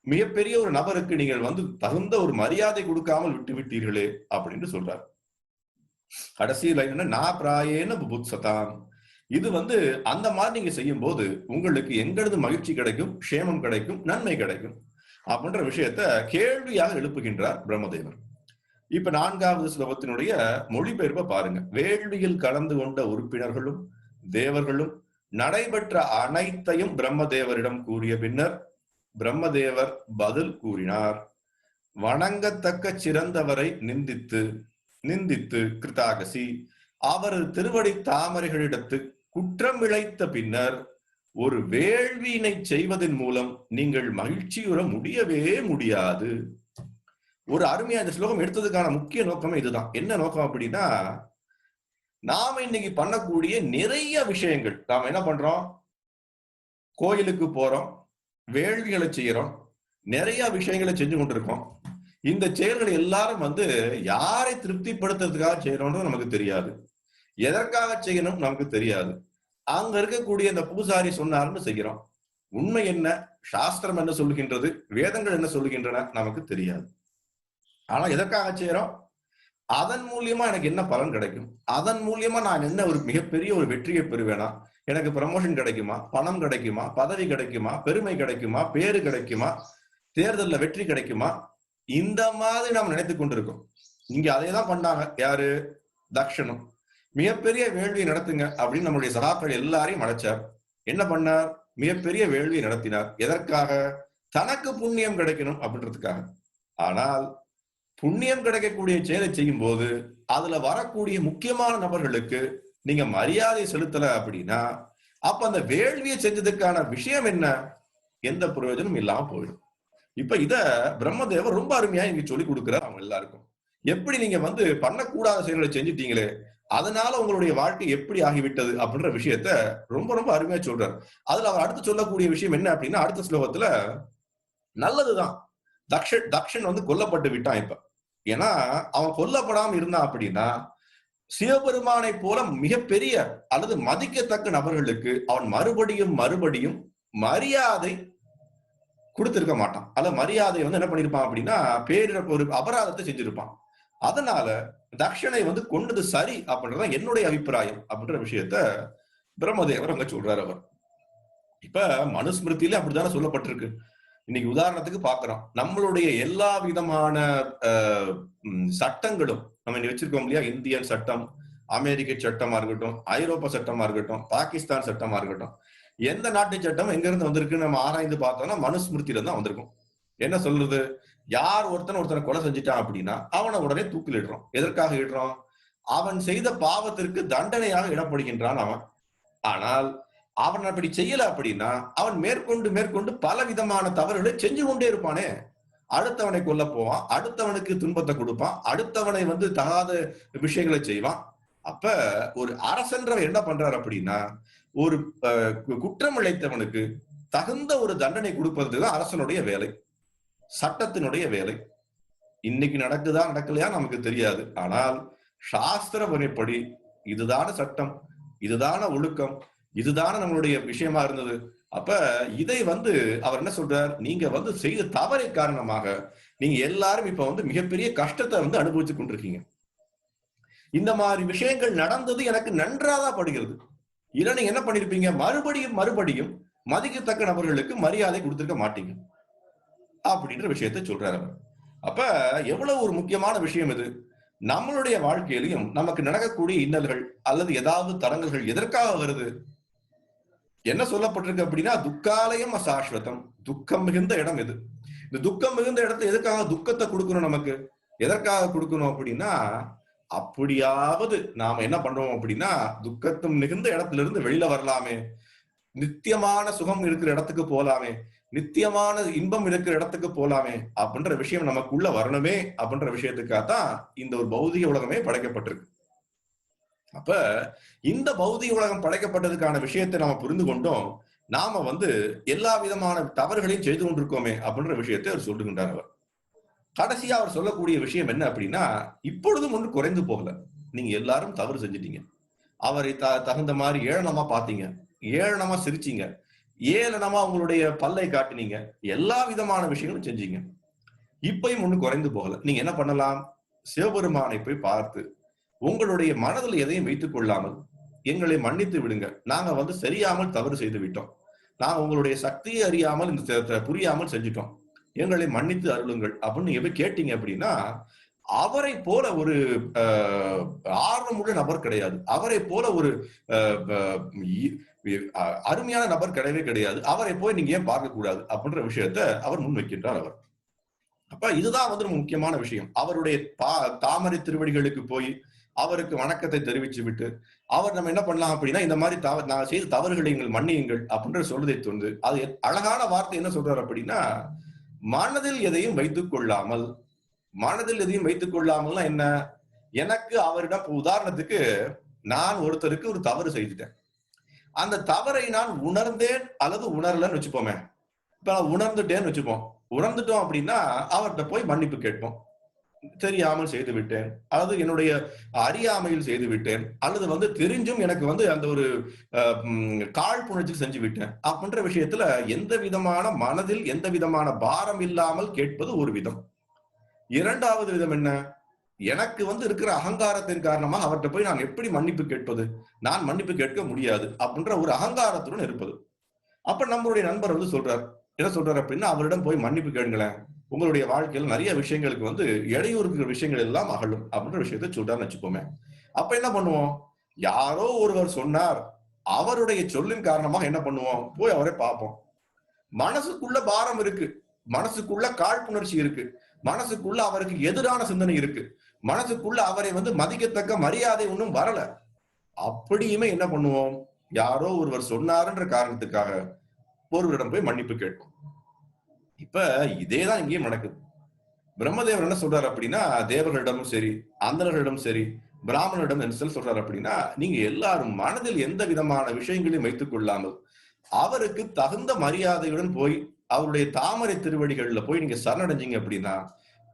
மிகப்பெரிய ஒரு நபருக்கு நீங்கள் தகுந்த ஒரு மரியாதை கொடுக்காமல் விட்டு விட்டீர்களே அப்படின்னு சொல்றார். கடைசி லைன் என்ன? நா பிராயேன புபுத்சதாம். இது அந்த மாதிரி நீங்க செய்யும் போது உங்களுக்கு எங்களது மகிழ்ச்சி கிடைக்கும், க்ஷேமம் கிடைக்கும், நன்மை கிடைக்கும் அப்படின்ற விஷயத்த கேள்வியாக எழுப்புகின்றார் பிரம்மதேவர். இப்ப 4வது ஸ்லோகத்தினுடைய மொழிபெயர்ப்பை பாருங்க. வேள்வியில் கலந்து கொண்ட உறுப்பினர்களும் தேவர்களும் நடைபெற்ற அனைத்தையும் பிரம்மதேவரிடம் கூறிய பின்னர் பிரம்மதேவர் பதில் கூறினார். வணங்கத்தக்க சிறந்தவரை நிந்தித்து கிருதாகசி அவரது திருவடி தாமரைகளிடத்து குற்றம் இழைத்த பின்னர் ஒரு வேள்வியினை செய்வதன் மூலம் நீங்கள் மகிழ்ச்சியுற முடியவே முடியாது. ஒரு அருமையா இந்த ஸ்லோகம் எடுத்ததுக்கான முக்கிய நோக்கமே இதுதான். என்ன நோக்கம் அப்படின்னா, நாம இன்னைக்கு பண்ணக்கூடிய நிறைய விஷயங்கள், நாம என்ன பண்றோம்? கோயிலுக்கு போறோம், வேள்விகளை செய்யறோம், நிறைய விஷயங்களை செஞ்சு கொண்டிருக்கோம். இந்த செயல்களை எல்லாரும் யாரை திருப்திப்படுத்துறதுக்காக செய்யறோம்னு நமக்கு தெரியாது, எதற்காக செய்யணும் நமக்கு தெரியாது. அங்க இருக்கக்கூடிய இந்த பூசாரி சொன்னார்னு செய்கிறோம். உண்மை என்ன, சாஸ்திரம் என்ன சொல்லுகின்றது, வேதங்கள் என்ன சொல்லுகின்றன நமக்கு தெரியாது. ஆனா எதற்காக செய்யறோம்? அதன் மூலியமா எனக்கு என்ன பலன் கிடைக்கும், அதன் மூலியமா நான் என்ன ஒரு மிகப்பெரிய ஒரு வெற்றியை பெறுவேனா, எனக்கு ப்ரமோஷன் கிடைக்குமா, பணம் கிடைக்குமா, பதவி கிடைக்குமா, பெருமை கிடைக்குமா, பேரு கிடைக்குமா, தேர்தல்ல வெற்றி கிடைக்குமா, இந்த மாதிரி நாம் நினைத்துக் கொண்டிருக்கோம். இங்க அதைதான் பண்ணாங்க. யாரு? தக்ஷனும். மிகப்பெரிய வேள்வியை நடத்துங்க அப்படின்னு நம்முடைய சகாக்கள் எல்லாரையும் அழைச்சார். என்ன பண்ணார்? மிகப்பெரிய வேள்வியை நடத்தினார். எதற்காக? தனக்கு புண்ணியம் கிடைக்கணும் அப்படின்றதுக்காக. ஆனால் புண்ணியம் கிடைக்கக்கூடிய செயலை செய்யும் போது அதுல வரக்கூடிய முக்கியமான நபர்களுக்கு நீங்க மரியாதை செலுத்தல அப்படின்னா அப்ப அந்த வேள்வியை செஞ்சதுக்கான விஷயம் என்ன? எந்த பிரயோஜனம் இல்லாம போயிடும். இப்ப இத பிரம்மதேவர் ரொம்ப அருமையா இங்க சொல்லி கொடுக்கிறார் அவங்க எல்லாருக்கும். எப்படி நீங்க பண்ணக்கூடாத செயல்களை செஞ்சுட்டீங்களே, அதனால உங்களுடைய வாழ்க்கை எப்படி ஆகிவிட்டது அப்படின்ற விஷயத்த ரொம்ப ரொம்ப அருமையா சொல்றார். அதுல அவர் அடுத்து சொல்லக்கூடிய விஷயம் என்ன அப்படின்னா, அடுத்த ஸ்லோகத்துல நல்லதுதான். தக்ஷன் வந்து கொல்லப்பட்டு விட்டான் இப்ப. ஏன்னா அவன் கொல்லப்படாம இருந்தான் அப்படின்னா, சிவபெருமானை போல மிகப்பெரிய அல்லது மதிக்கத்தக்க நபர்களுக்கு அவன் மறுபடியும் மறுபடியும் மரியாதை கொடுத்திருக்க மாட்டான். அல்ல மரியாதை வந்து என்ன பண்ணிருப்பான் அப்படின்னா, பேரிழப்பு ஒரு அபராதத்தை செஞ்சிருப்பான். அதனால தக்ஷனை வந்து கொண்டது சரி அப்படின்றதான் என்னுடைய அபிப்பிராயம் அப்படின்ற விஷயத்த பிரம்மதேவர் அங்க சொல்றாரு அவர். இப்ப மனுஸ்மிருதியில அப்படித்தானே சொல்லப்பட்டிருக்கு. இன்னைக்கு உதாரணத்துக்கு பாக்குறோம். நம்மளுடைய எல்லா விதமான சட்டங்களும் நம்ம இன்னைக்கு வச்சிருக்கோம் இல்லையா? இந்தியன் சட்டம், அமெரிக்க சட்டமா இருக்கட்டும், ஐரோப்பா சட்டமா இருக்கட்டும், பாகிஸ்தான் சட்டமா இருக்கட்டும், எந்த நாட்டு சட்டம் எங்க இருந்து வந்திருக்குன்னு நம்ம ஆராய்ந்து பார்த்தோம்னா மனுஸ்மிருதியில தான் வந்திருக்கும். என்ன சொல்றது? யார் ஒருத்தனை கொலை செஞ்சுட்டான் அப்படின்னா அவனை உடனே தூக்கில் இடுறோம். எதற்காக இடுறோம்? அவன் செய்த பாவத்திற்கு தண்டனையாக இடப்படுகின்றான் அவன். ஆனால் அவன் அப்படி செய்யல அப்படின்னா அவன் மேற்கொண்டு மேற்கொண்டு பல விதமான தவறுகளை செஞ்சு கொண்டே இருப்பானே. அடுத்தவனை கொல்ல போவான், அடுத்தவனுக்கு துன்பத்தை கொடுப்பான், அடுத்தவனை வந்து தகாத விஷயங்களை செய்வான். அப்ப ஒரு அரசன்றவர் என்ன பண்றாரு அப்படின்னா, ஒரு குற்றம் இழைத்தவனுக்கு தகுந்த ஒரு தண்டனை கொடுப்பதுதான் அரசனுடைய வேலை, சட்டத்தினுடைய வேலை. இன்னைக்கு நடக்குதா நடக்கலையா நமக்கு தெரியாது. ஆனால் சாஸ்திர முறைப்படி இதுதான சட்டம், இதுதான ஒழுக்கம், இதுதான நம்மளுடைய விஷயமா இருந்தது. அப்ப இதை வந்து அவர் என்ன சொல்றார்? நீங்க வந்து செய்த தவறை காரணமாக நீங்க எல்லாரும் இப்ப வந்து மிகப்பெரிய கஷ்டத்தை வந்து அனுபவித்துக் கொண்டிருக்கீங்க. இந்த மாதிரி விஷயங்கள் நடந்தது எனக்கு நன்றாதான் படுகிறது. இல்ல நீங்க என்ன பண்ணிருப்பீங்க? மறுபடியும் மறுபடியும் மதிக்கத்தக்க நபர்களுக்கு மரியாதை கொடுத்திருக்க மாட்டீங்க அப்படின்ற விஷயத்தை சொல்றாரு அவர். அப்ப எவ்வளவு ஒரு முக்கியமான விஷயம் இது. நம்மளுடைய வாழ்க்கையிலையும் நமக்கு நடக்கக்கூடிய இன்னல்கள் அல்லது ஏதாவது தடங்கல்கள் எதற்காக வருது? என்ன சொல்லப்பட்டிருக்கு அப்படின்னா, துக்காலயம் அசாஸ்வதம். துக்கம் மிகுந்த இடம் எது? இந்த துக்கம் மிகுந்த இடத்தை எதுக்காக துக்கத்தை கொடுக்கணும் நமக்கு? எதற்காக கொடுக்கணும் அப்படின்னா, அப்படியாவது நாம என்ன பண்றோம் அப்படின்னா, துக்கத்தும் மிகுந்த இடத்துல இருந்து வெளியில வரலாமே, நித்தியமான சுகம் இருக்கிற இடத்துக்கு போலாமே, நித்தியமான இன்பம் இருக்கிற இடத்துக்கு போலாமே அப்படின்ற விஷயம் நமக்குள்ள வரணுமே அப்படின்ற விஷயத்துக்காகத்தான் இந்த ஒரு பௌதிக உலகமே படைக்கப்பட்டிருக்கு. அப்ப இந்த பௌதிக உலகம் படைக்கப்பட்டதுக்கான விஷயத்தை நாம புரிந்து கொண்டோம். நாம வந்து எல்லா விதமான தவறுகளையும் செய்து கொண்டிருக்கோமே அப்படின்ற விஷயத்தை அவர் சொல்லுகின்றார் அவர். கடைசியா அவர் சொல்லக்கூடிய விஷயம் என்ன அப்படின்னா, இப்பொழுதும் ஒன்று குறைந்து போகல. நீங்க எல்லாரும் தவறு செஞ்சிட்டீங்க. அவரை தகுந்த மாதிரி ஏளனமா பாத்தீங்க, ஏளனமா சிரிச்சீங்க, ஏளனமா உங்களுடைய பல்லை காட்டினீங்க, எல்லா விதமான விஷயங்களும் செஞ்சீங்க. இப்பயும் ஒண்ணு குறைந்து போகல. நீங்க என்ன பண்ணலாம்? சிவபெருமானை போய் பார்த்து உங்களுடைய மனதில் எதையும் வைத்துக் கொள்ளாமல் எங்களை மன்னித்து விடுங்க. நாங்க வந்து சரியாமல் தவறு செய்து விட்டோம். நான் உங்களுடைய சக்தியை அறியாமல் இந்த புரியாமல் செஞ்சிட்டோம். எங்களை மன்னித்து அருளுங்கள் அப்படின்னு நீங்க போய் கேட்டீங்க அப்படின்னா, அவரை போல ஒரு ஆர்வமுள்ள நபர் கிடையாது. அவரை போல ஒரு அருமையான நபர் கிடையவே கிடையாது. அவரை போய் நீங்க ஏன் பார்க்க கூடாது அப்படின்ற விஷயத்த அவர் முன்வைக்கின்றார் அவர். அப்ப இதுதான் வந்து முக்கியமான விஷயம். அவருடைய தாமரை திருவடிகளுக்கு போய் அவருக்கு வணக்கத்தை தெரிவிச்சு விட்டு, அவர் நம்ம என்ன பண்ணலாம் அப்படின்னா, இந்த மாதிரி நான் செய்த தவறுகளை எங்கள் மன்னியுங்கள் அப்படின்ற சொல்றதை தோன்று. அது அழகான வார்த்தை என்ன சொல்றாரு அப்படின்னா, மனதில் எதையும் வைத்துக் கொள்ளாமல், மனதில் எதையும் வைத்துக் கொள்ளாமல்னா என்ன? எனக்கு அவரிடம் உதாரணத்துக்கு நான் ஒருத்தருக்கு ஒரு தவறு செய்துட்டேன். அந்த தவறை நான் உணர்ந்தேன் அல்லது உணரலன்னு வச்சுப்போமே. இப்ப நான் உணர்ந்துட்டேன்னு வச்சுப்போம். உணர்ந்துட்டோம் அப்படின்னா அவர்கிட்ட போய் மன்னிப்பு கேட்போம். தெரியாமல் செய்து விட்டேன், அல்லது என்னுடைய அறியாமையில் செய்து விட்டேன், அல்லது வந்து தெரிஞ்சும் எனக்கு வந்து அந்த ஒரு காழ்ப்புணர்ச்சி செஞ்சு விட்டேன் அப்படின்ற விஷயத்துல எந்த விதமான மனதில் எந்த விதமான பாரம் இல்லாமல் கேட்பது ஒரு விதம். இரண்டாவது விதம் என்ன? எனக்கு வந்து இருக்கிற அகங்காரத்தின் காரணமாக அவர்கிட்ட போய் நான் எப்படி மன்னிப்பு கேட்பது? நான் மன்னிப்பு கேட்க முடியாது அப்படின்ற ஒரு அகங்காரத்துடன் இருப்பது. அப்ப நம்மளுடைய நண்பர் வந்து சொல்றார், என்ன சொல்றாரு அப்படின்னா, அவரிடம் போய் மன்னிப்பு கேளுங்களேன், உங்களுடைய வாழ்க்கையில் நிறைய விஷயங்களுக்கு வந்து இடையூறு இருக்கிற விஷயங்கள் எல்லாம் அகலும் அப்படின்ற விஷயத்தை சொல்றாருன்னு வச்சுப்போமே. அப்ப என்ன பண்ணுவோம்? யாரோ ஒருவர் சொன்னார், அவருடைய சொல்லின் காரணமாக என்ன பண்ணுவோம்? போய் அவரை பார்ப்போம். மனசுக்குள்ள பாரம் இருக்கு, மனசுக்குள்ள காழ்ப்புணர்ச்சி இருக்கு, மனசுக்குள்ள அவருக்கு எதிரான சிந்தனை இருக்கு, மனசுக்குள்ள அவரை வந்து மதிக்கத்தக்க மரியாதை ஒன்றும் வரல. அப்படியுமே என்ன பண்ணுவோம்? யாரோ ஒருவர் சொன்னாருன்ற காரணத்துக்காக ஒருவரிடம் போய் மன்னிப்பு கேட்போம். இப்ப இதேதான் இங்கேயும் நடக்குது. பிரம்மதேவர் என்ன சொல்றாரு அப்படின்னா, தேவர்களிடமும் சரி, அந்தணர்களிடம் சரி, பிராமணரிடம் என்ன சொல்றாரு அப்படின்னா, நீங்க எல்லாரும் மனதில் எந்த விதமான விஷயங்களையும் வைத்துக் கொள்ளாமல் அவருக்கு தகுந்த மரியாதையுடன் போய் அவருடைய தாமரை திருவடிகள்ல போய் நீங்க சரணடைஞ்சீங்க அப்படின்னா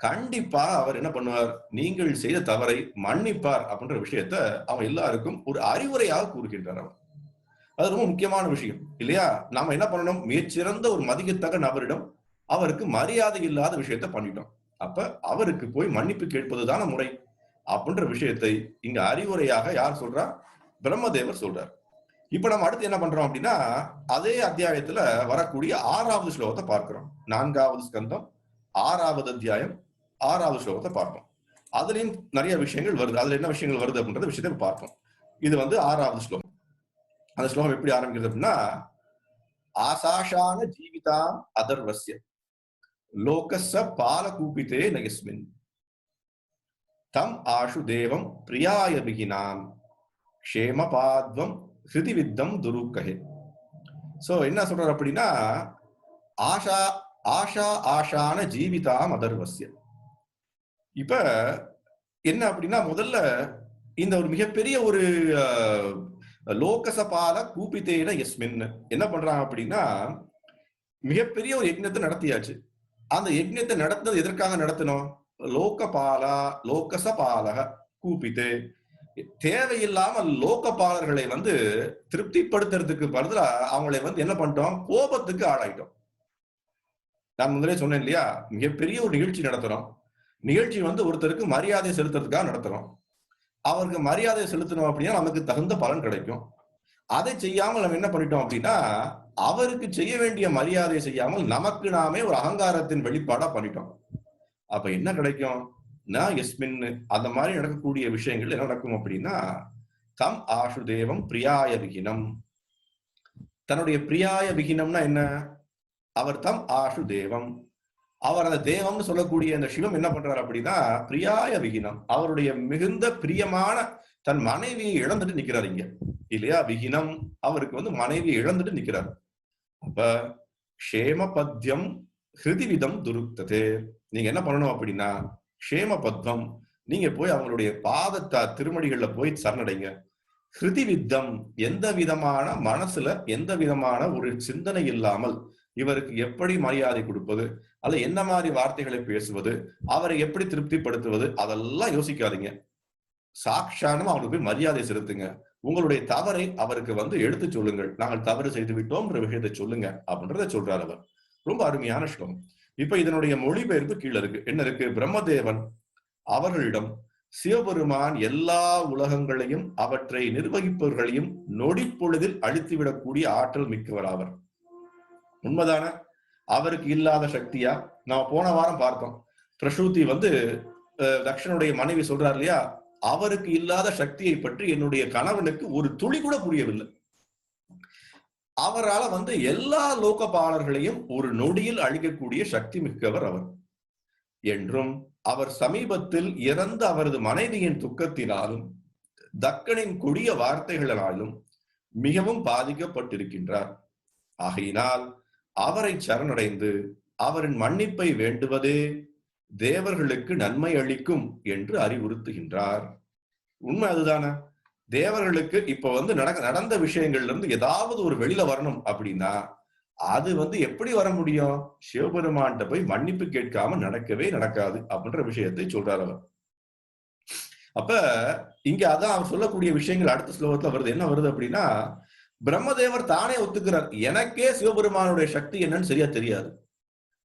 கண்டிப்பா அவர் என்ன பண்ணுவார், நீங்கள் செய்த தவறை மன்னிப்பார் அப்படின்ற விஷயத்த அவன் எல்லாருக்கும் ஒரு அறிவுரையாக கூறுகின்றார் அவர். அது ரொம்ப முக்கியமான விஷயம் இல்லையா? நாம என்ன பண்ணணும், மிகச்சிறந்த ஒரு மதிக்கத்தக்க நபரிடம் அவருக்கு மரியாதை இல்லாத விஷயத்த பண்ணிட்டோம். அப்ப அவருக்கு போய் மன்னிப்பு கேட்பதுதான முறை அப்படின்ற விஷயத்தை இங்க அறிவுரையாக யார் சொல்றா, பிரம்மதேவர் சொல்றார். இப்ப நம்ம அடுத்து என்ன பண்றோம் அப்படின்னா, அதே அத்தியாயத்துல வரக்கூடிய 6வது ஸ்லோகத்தை பார்க்கிறோம். 4வது ஸ்கந்தம் 6வது அத்தியாயம் 6வது ஸ்லோகத்தை பார்ப்போம். அதுலயும் நிறைய விஷயங்கள் வருது. அதுல என்ன விஷயங்கள் வருது அப்படின்றத விஷயத்தை பார்ப்போம். இது 6வது ஸ்லோகம். அந்த ஸ்லோகம் எப்படி ஆரம்பிக்கிறது அப்படின்னா, ஆசாஷான ஜீவிதாம் அதர்வஸ்ய லோகஸ்ஸ பாலகூபிதே நயஸ்மின் தம் ஆஷு தேவம் பிரியாய விகினாம் க்ஷேமபாத்வம் ஹிருதிவித்தம் துருக்கஹே. சோ என்ன சொல்றாரு அப்படின்னா, ஆஷா ஆஷா ஆஷான ஜீவிதாம் அதர்வஸ்ய. இப்ப என்ன அப்படின்னா, முதல்ல இந்த ஒரு மிகப்பெரிய ஒரு லோகசபால கூபித்தேன எஸ்மின் என்ன பண்றாங்க அப்படின்னா, மிகப்பெரிய ஒரு யஜ்ஞத்தை நடத்தியாச்சு. அந்த யஜ்ஞத்தை நடத்துறது எதற்காக நடத்தணும்? லோகபாலா லோகசபாலக கூபித்தே, தேவையில்லாம லோகபாலர்களை திருப்திப்படுத்துறதுக்கு பதிலா அவங்களை என்ன பண்ணிட்டோம், கோபத்துக்கு ஆளாயிட்டோம். நான் முதலே சொன்னேன் இல்லையா, மிகப்பெரிய ஒரு நிகழ்ச்சி நடத்துறோம். நிகழ்ச்சி ஒருத்தருக்கு மரியாதை செலுத்துறதுக்காக நடத்துறோம். அவருக்கு மரியாதை செலுத்தணும் அப்படின்னா நமக்கு தகுந்த பலன் கிடைக்கும். அதை செய்யாமல் நம்ம என்ன பண்ணிட்டோம் அப்படின்னா, அவருக்கு செய்ய வேண்டிய மரியாதை செய்யாமல் நமக்கு நாமே ஒரு அகங்காரத்தின் வெளிப்பாடா பண்ணிட்டோம். அப்ப என்ன கிடைக்கும், நான் எஸ்மின் அந்த மாதிரி நடக்கக்கூடிய விஷயங்கள் என்ன நடக்கும் அப்படின்னா, தம் ஆஷு தேவம் பிரியாய விகினம். தன்னுடைய பிரியாய விகினம்னா என்ன, அவர் தம் ஆஷு தேவம், அவர் அந்த தேவம்னு சொல்லக்கூடிய அந்த சிவம் என்ன பண்றாரு அப்படின்னா, பிரியாய விகினம், அவருடைய மிகுந்த பிரியமான தன் மனைவியை இழந்துட்டு நிக்கிறார் இங்க இல்லையா. விகினம், அவருக்கு மனைவியை இழந்துட்டு நிக்கிறார். அப்ப க்ஷேமபத்யம் ஹிருதிவிதம் துருக்ததே. நீங்க என்ன பண்ணணும் அப்படின்னா, க்ஷேமபத்வம், நீங்க போய் அவங்களுடைய பாதத்தா திருமடிகள்ல போய் சரணடைங்க. ஹிருதிவித்தம், எந்த விதமான மனசுல எந்த விதமான ஒரு சிந்தனை இல்லாமல் இவருக்கு எப்படி மரியாதை கொடுப்பது, அல்ல என்ன மாதிரி வார்த்தைகளை பேசுவது, அவரை எப்படி திருப்திப்படுத்துவது, அதெல்லாம் யோசிக்காதீங்க. சாட்சானமா அவருக்கு போய் மரியாதை செலுத்துங்க. உங்களுடைய தவறை அவருக்கு எடுத்து சொல்லுங்கள். நாங்கள் தவறு செய்து விட்டோம்ன்ற விஷயத்தை சொல்லுங்க அப்படின்றத சொல்றார் அவர். ரொம்ப அருமையான ஸ்லோகம். இப்ப இதனுடைய மொழிபெயர்ப்பு கீழே இருக்கு. என்ன இருக்கு, பிரம்மதேவன் அவர்களிடம் சிவபெருமான் எல்லா உலகங்களையும் அவற்றை நிர்வகிப்பவர்களையும் நொடிப்பொழுதில் அழித்துவிடக்கூடிய ஆற்றல் மிக்கவர் ஆவர். உண்மைதான? அவருக்கு இல்லாத சக்தியா? நான் போன வாரம் பார்த்தோம். பிரசூதி தக்ஷனுடைய மனைவி சொல்றார் இல்லையா, அவருக்கு இல்லாத சக்தியை பற்றி என்னுடைய கணவனுக்கு ஒரு துளி கூட புரியவில்லை. அவரால் எல்லா லோகபாலர்களையும் ஒரு நொடியில் அழிக்கக்கூடிய சக்தி மிக்கவர் அவர் என்றும், அவர் சமீபத்தில் இறந்த அவரது மனைவியின் துக்கத்தினாலும் தக்கனின் கொடிய வார்த்தைகளாலும் மிகவும் பாதிக்கப்பட்டிருக்கின்றார். ஆகையினால் அவரை சரணடைந்து அவரின் மன்னிப்பை வேண்டுவதே தேவர்களுக்கு நன்மை அளிக்கும் என்று அறிவுறுத்துகின்றார். உண்மை அதுதானே? தேவர்களுக்கு இப்ப நடந்த விஷயங்கள்ல இருந்து ஏதாவது ஒரு வெளியில வரணும் அப்படின்னா அது எப்படி வர முடியும்? சிவபெருமான்கிட்ட போய் மன்னிப்பு கேட்காம நடக்கவே நடக்காது அப்படின்ற விஷயத்தை சொல்றார் அவர். அப்ப இங்க அதான் அவர் சொல்லக்கூடிய விஷயங்கள் அடுத்த ஸ்லோகத்துல வருது. என்ன வருது அப்படின்னா, பிரம்மதேவர் தானே ஒத்துக்கிறார், எனக்கே சிவபெருமானுடைய சக்தி என்னன்னு சரியா தெரியாது.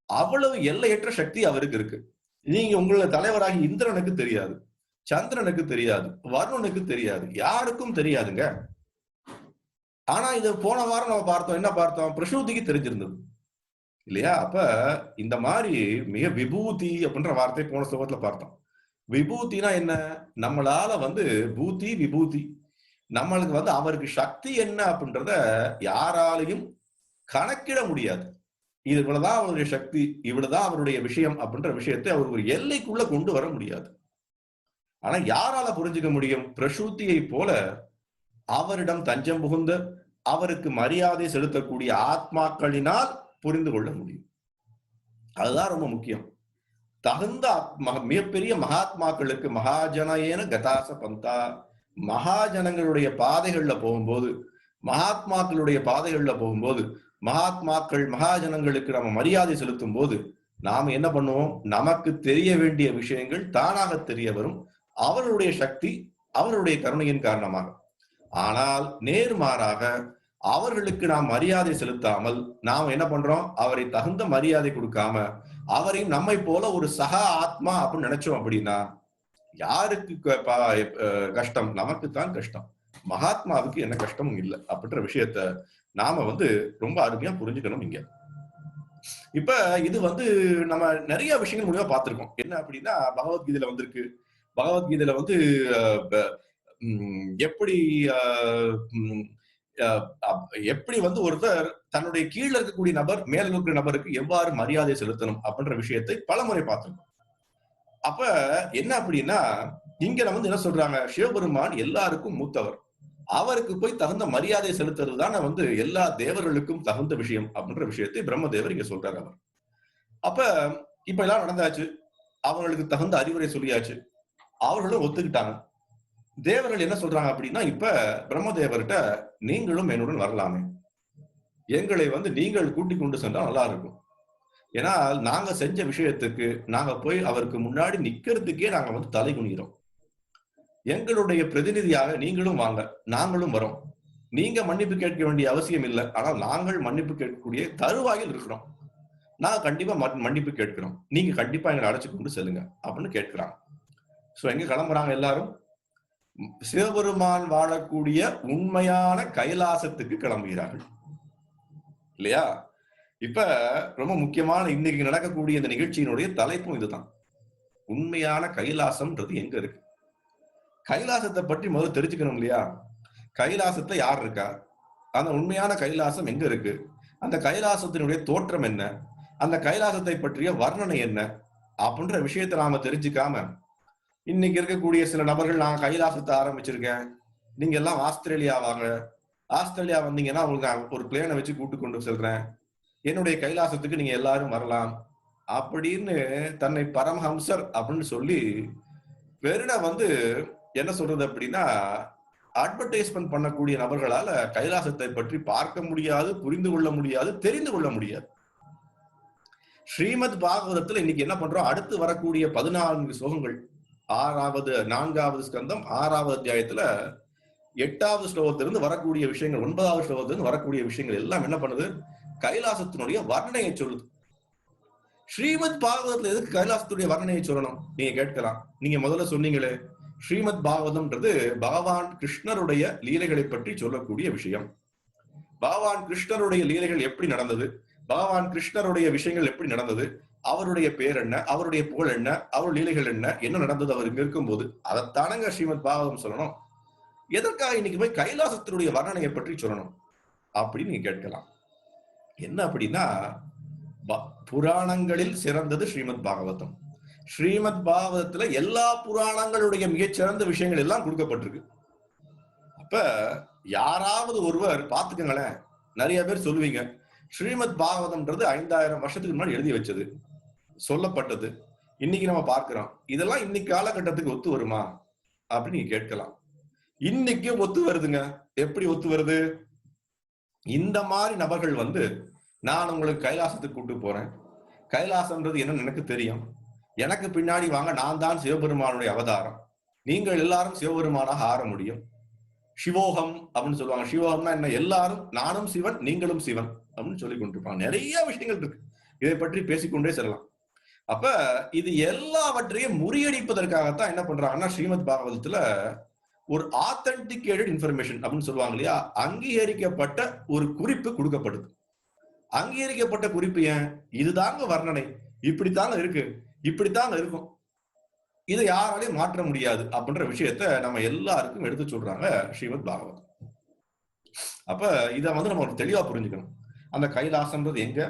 அவ்வளவு எல்லையற்ற சக்தி அவருக்கு இருக்கு. நீங்க உங்களோட தலைவராகி இந்திரனுக்கு தெரியாது, சந்திரனுக்கு தெரியாது, வருணனுக்கு தெரியாது, யாருக்கும் தெரியாதுங்க. ஆனா இது போன வாரம் நம்ம பார்த்தோம், என்ன பார்த்தோம், பிரசூதிக்கு தெரிஞ்சிருந்தது இல்லையா. அப்ப இந்த மாதிரி மிக விபூதி அப்படின்ற வார்த்தை போன ஸ்லோகத்துல பார்த்தோம். விபூதினா என்ன, நம்மளால பூதி விபூதி, நம்மளுக்கு அவருக்கு சக்தி என்ன அப்படின்றத யாராலையும் கணக்கிட முடியாது. இது இவ்வளவுதான் அவருடைய சக்தி, இவ்வளவுதான் அவருடைய விஷயம் அப்படின்ற விஷயத்தை அவர் ஒரு எல்லைக்குள்ள கொண்டு வர முடியாது. ஆனா யாரால புரிஞ்சுக்க முடியும்? பிரசூதியை போல அவரிடம் தஞ்சம் புகுந்த அவருக்கு மரியாதை செலுத்தக்கூடிய ஆத்மாக்களினால் புரிந்து கொள்ள முடியும். அதுதான் ரொம்ப முக்கியம். தகுந்த மிகப்பெரிய மகாத்மாக்களுக்கு மகாஜனேன கதாச பந்தா, மகாஜனங்களுடைய பாதைகள்ல போகும்போது, மகாத்மாக்களுடைய பாதைகள்ல போகும்போது, மகாத்மாக்கள் மகாஜனங்களுக்கு நம்ம மரியாதை செலுத்தும் போது நாம என்ன பண்ணுவோம்? நமக்கு தெரிய வேண்டிய விஷயங்கள் தானாக தெரிய வரும். அவர்களுடைய சக்தி, அவர்களுடைய கருணையின் காரணமாக. ஆனால் நேர்மாறாக அவர்களுக்கு நாம் மரியாதை செலுத்தாமல் நாம் என்ன பண்றோம்? அவரை தகுந்த மரியாதை கொடுக்காம அவரையும் நம்மை போல ஒரு சக ஆத்மா அப்படின்னு நினைச்சோம் அப்படின்னா யாருக்கு கஷ்டம்? நமக்குத்தான் கஷ்டம். மகாத்மாவுக்கு என்ன கஷ்டமும் இல்லை அப்படின்ற விஷயத்த நாம ரொம்ப அருமையா புரிஞ்சுக்கணும் இங்க. இப்ப இது நம்ம நிறைய விஷயங்கள் மூலியமா பார்த்திருக்கோம். என்ன அப்படின்னா பகவத்கீதையில வந்திருக்கு. பகவத்கீதையில எப்படி எப்படி ஒருத்தர் தன்னுடைய கீழ இருக்கக்கூடிய நபர் மேல இருக்கிற நபருக்கு எவ்வாறு மரியாதை செலுத்தணும் அப்படின்ற விஷயத்தை பலமுறை பார்த்திருக்கோம். அப்ப என்ன அப்படின்னா இங்க நம்ம என்ன சொல்றாங்க? சிவபெருமான் எல்லாருக்கும் மூத்தவர். அவருக்கு போய் தகுந்த மரியாதை செலுத்துறது தானே எல்லா தேவர்களுக்கும் தகுந்த விஷயம் அப்படின்ற விஷயத்தை பிரம்மதேவர் இங்க சொல்றாரு அவர். அப்ப இப்ப எல்லாம் நடந்தாச்சு. அவங்களுக்கு தகுந்த அறிவுரை சொல்லியாச்சு. அவர்களும் ஒத்துக்கிட்டாங்க. தேவர்கள் என்ன சொல்றாங்க அப்படின்னா, இப்ப பிரம்மதேவர்கிட்ட நீங்களும் என்னுடன் வரலாமே. எங்களை நீங்கள் கூட்டிக் கொண்டு சென்றா நல்லா இருக்கும். ஏன்னா நாங்க செஞ்ச விஷயத்துக்கு நாங்க போய் அவருக்கு முன்னாடி நிக்கிறதுக்கே நாங்க தலை குனிகிறோம். எங்களுடைய பிரதிநிதியாக நீங்களும் வாங்க, நாங்களும் வரோம். நீங்க மன்னிப்பு கேட்க வேண்டிய அவசியம் இல்லை. ஆனால் நாங்கள் மன்னிப்பு கேட்கக்கூடிய தருவாயில் இருக்கிறோம். நான் கண்டிப்பா மன்னிப்பு கேட்கிறோம். நீங்க கண்டிப்பா எங்களை அழைச்சு கொண்டு செல்லுங்க அப்படின்னு கேட்கிறாங்க. சோ எங்க கிளம்புறாங்க எல்லாரும்? சிவபெருமான் வாழக்கூடிய உண்மையான கைலாசத்துக்கு கிளம்புகிறார்கள் இல்லையா? இப்ப ரொம்ப முக்கியமான இன்னைக்கு நடக்கக்கூடிய இந்த நிகழ்ச்சியினுடைய தலைப்பும் இதுதான். உண்மையான கைலாசம்ன்றது எங்க இருக்கு? கைலாசத்தை பற்றி முதல்ல தெரிஞ்சுக்கணும் இல்லையா? கைலாசத்தை யார் இருக்கா? அந்த உண்மையான கைலாசம் எங்க இருக்கு? அந்த கைலாசத்தினுடைய தோற்றம் என்ன? அந்த கைலாசத்தை பற்றிய வர்ணனை என்ன? அப்படின்ற விஷயத்தை நாம தெரிஞ்சுக்காம இன்னைக்கு இருக்கக்கூடிய சில நபர்கள், நான் கைலாசத்தை ஆரம்பிச்சிருக்கேன், நீங்க எல்லாம் ஆஸ்திரேலியா வாங்க, ஆஸ்திரேலியா வந்தீங்கன்னா உங்களுக்கு ஒரு பிளேனை வச்சு கூட்டு கொண்டு செல்றேன், என்னுடைய கைலாசத்துக்கு நீங்க எல்லாரும் வரலாம் அப்படின்னு தன்னை பரமஹம்சர் அப்படின்னு சொல்லி வெறுட என்ன சொல்றது அப்படின்னா அட்வர்டைஸ்மெண்ட் பண்ணக்கூடிய நபர்களால கைலாசத்தை பற்றி பார்க்க முடியாது, புரிந்து கொள்ள முடியாது, தெரிந்து கொள்ள முடியாது. ஸ்ரீமத் பாகவதத்துல இன்னைக்கு என்ன பண்றோம்? அடுத்து வரக்கூடிய 14 ஸ்லோகங்கள், 4வது ஸ்கந்தம் 6வது அத்தியாயத்துல 8வது ஸ்லோகத்திலிருந்து வரக்கூடிய விஷயங்கள், 9வது ஸ்லோகத்திலிருந்து வரக்கூடிய விஷயங்கள் எல்லாம் என்ன பண்ணுது? கைலாசத்தினுடைய வர்ணனையை சொல்லுது. ஸ்ரீமத் பாகவதத்துல எதுக்கு கைலாசத்துடைய வர்ணனையை சொல்லணும் நீங்க கேட்கலாம். நீங்க முதல்ல சொன்னீங்களே, ஸ்ரீமத் பாகவதம்ன்றது பகவான் கிருஷ்ணருடைய லீலைகளை பற்றி சொல்லக்கூடிய விஷயம். பகவான் கிருஷ்ணருடைய லீலைகள் எப்படி நடந்தது, பகவான் கிருஷ்ணருடைய விஷயங்கள் எப்படி நடந்தது, அவருடைய பேர் என்ன, அவருடைய புகழ் என்ன, அவர் லீலைகள் என்ன நடந்தது அவர் இங்க இருக்கும்போது, அதைத்தானங்க ஸ்ரீமத் பாகவதம் சொல்லணும். எதற்காக இன்னைக்கு போய் கைலாசத்தினுடைய வர்ணனையை பற்றி சொல்லணும் அப்படின்னு நீங்க கேட்கலாம். என்ன அப்படின்னா, புராணங்களில் சிறந்தது ஸ்ரீமத் பாகவதம். ஸ்ரீமத் பாகவதத்துல எல்லா புராணங்களுடைய மிகச்சிறந்த விஷயங்கள் எல்லாம் கொடுக்கப்பட்டிருக்கு. அப்ப யாராவது ஒருவர் பாத்துக்கங்களேன், நிறைய பேர் சொல்லுவீங்க ஸ்ரீமத் பாகவதம்ன்றது 5000 வருஷத்துக்கு முன்னாடி எழுதி வச்சது, சொல்லப்பட்டது, இன்னைக்கு நம்ம பார்க்கிறோம், இதெல்லாம் இன்னைக்கு காலகட்டத்துக்கு ஒத்து வருமா அப்படின்னு நீங்க கேட்கலாம். இன்னைக்கும் ஒத்து வருதுங்க. எப்படி ஒத்து வருது? இந்த மாதிரி நபர்கள் நான் உங்களுக்கு கைலாசத்துக்கு கூட்டு போறேன், கைலாசம்ன்றது என்னன்னு எனக்கு தெரியும், எனக்கு பின்னாடி வாங்க, நான் தான் சிவபெருமானுடைய அவதாரம், நீங்கள் எல்லாரும் சிவபெருமானாக ஆற முடியும், சிவோகம் அப்படின்னு சொல்லுவாங்க. சிவோகம்னா என்ன? எல்லாரும், நானும் சிவன் நீங்களும் சிவன் அப்படின்னு சொல்லி கொண்டிருப்பாங்க. நிறைய விஷயங்கள் இருக்கு, இதை பற்றி பேசிக்கொண்டே செல்லலாம். அப்ப இது எல்லாவற்றையும் முறியடிப்பதற்காகத்தான் என்ன பண்றாங்கன்னா ஸ்ரீமத் பாகவதத்துல ஒரு ஆத்தென்டிகேட்டட் இன்ஃபர்மேஷன் அப்படின்னு சொல்லுவாங்க இல்லையா, அங்கீகரிக்கப்பட்ட ஒரு குறிப்பு கொடுக்கப்படுது. அங்கீகரிக்கப்பட்ட குறிப்பு ஏன்? இதுதாங்க வர்ணனை, இப்படித்தாங்க இருக்கு, இப்படித்தாங்க இருக்கும், இதை யாராலையும் மாற்ற முடியாது அப்படின்ற விஷயத்த நம்ம எல்லாருக்கும் எடுத்து சொல்றாங்க ஸ்ரீமத் பாகவதம். அப்ப இத நம்ம ஒரு தெளிவா புரிஞ்சுக்கணும். அந்த கைலாசம்ன்றது எங்க,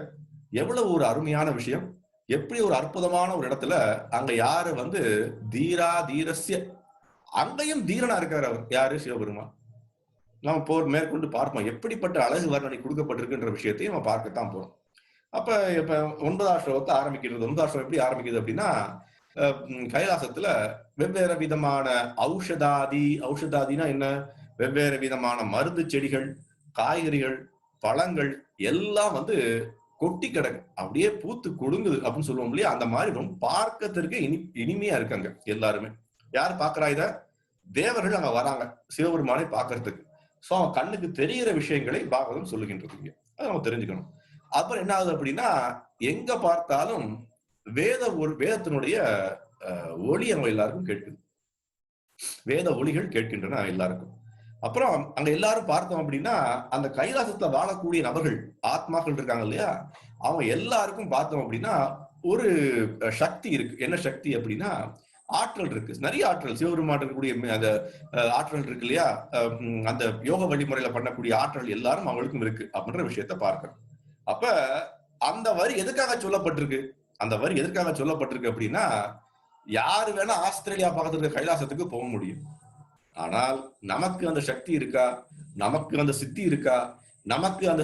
எவ்வளவு ஒரு அருமையான விஷயம், எப்படி ஒரு அற்புதமான ஒரு இடத்துல அங்க யாரு தீரா தீரஸ்ய, அங்கேயும் தீரனா இருக்காரு அவர். யாரு? சிவபெருமான். நம்ம மேற்கொண்டு பார்ப்போம் எப்படிப்பட்ட அழகு வர்ணனை கொடுக்கப்பட்டிருக்குன்ற விஷயத்தையும் நம்ம பார்க்கத்தான் போறோம். அப்ப இப்ப 9ஆம் ஸ்லோகத்தை ஆரம்பிக்கிறது. 9ஆம் ஸ்லோகம் எப்படி ஆரம்பிக்குது அப்படின்னா, கைலாசத்துல வெவ்வேறு விதமான ஔஷதாதினா என்ன? வெவ்வேறு விதமான மருந்து செடிகள், காய்கறிகள், பழங்கள் எல்லாம் வந்து கொட்டி கிடக்கு. அப்படியே பூத்து குலுங்குது அப்படின்னு சொல்லுவோம் இல்லையா? அந்த மாதிரி ரொம்ப பார்க்கறதற்கு இனிமையா இருக்காங்க எல்லாருமே. யார் பார்க்கிறா இத? தேவர்கள் அங்க வராங்க. சிவபெருமானை பார்க்கறதுக்கு. சோ அவன் கண்ணுக்கு தெரிகிற விஷயங்களை பாகவதம் சொல்லுகின்றது இங்க. அத நம்ம தெரிஞ்சுக்கணும். அப்புறம் என்ன ஆகுது அப்படின்னா, எங்க பார்த்தாலும் வேதத்தினுடைய ஒலி அங்க எல்லாருக்கும் கேட்குது. வேத ஒலிகள் கேட்கின்றன எல்லாருக்கும். அப்புறம் அங்க எல்லாரும் பார்த்தோம் அப்படின்னா, அந்த கைலாசத்துல வாழக்கூடிய நபர்கள், ஆத்மாக்கள் இருக்காங்க இல்லையா? அவங்க எல்லாருக்கும் பார்த்தோம் அப்படின்னா, ஒரு சக்தி இருக்கு. என்ன சக்தி அப்படின்னா, ஆற்றல் இருக்கு. நிறைய ஆற்றல். சிவபெருமான் இருக்கக்கூடிய அந்த ஆற்றல் இருக்கு இல்லையா? அந்த யோக வழிமுறையில பண்ணக்கூடிய ஆற்றல் எல்லாரும் அவங்களுக்கும் இருக்கு. அப்படின்ற விஷயத்த பார்க்கிறோம். அப்ப அந்த வரி எதுக்காக சொல்லப்பட்டிருக்கு? அந்த வரி எதற்காக சொல்லப்பட்டிருக்கு அப்படின்னா, யாரு வேணா ஆஸ்திரேலியா பக்கத்துல இருக்க கைலாசத்துக்கு போக முடியும். ஆனால் நமக்கு அந்த சக்தி இருக்கா? நமக்கு அந்த சித்தி இருக்கா? நமக்கு அந்த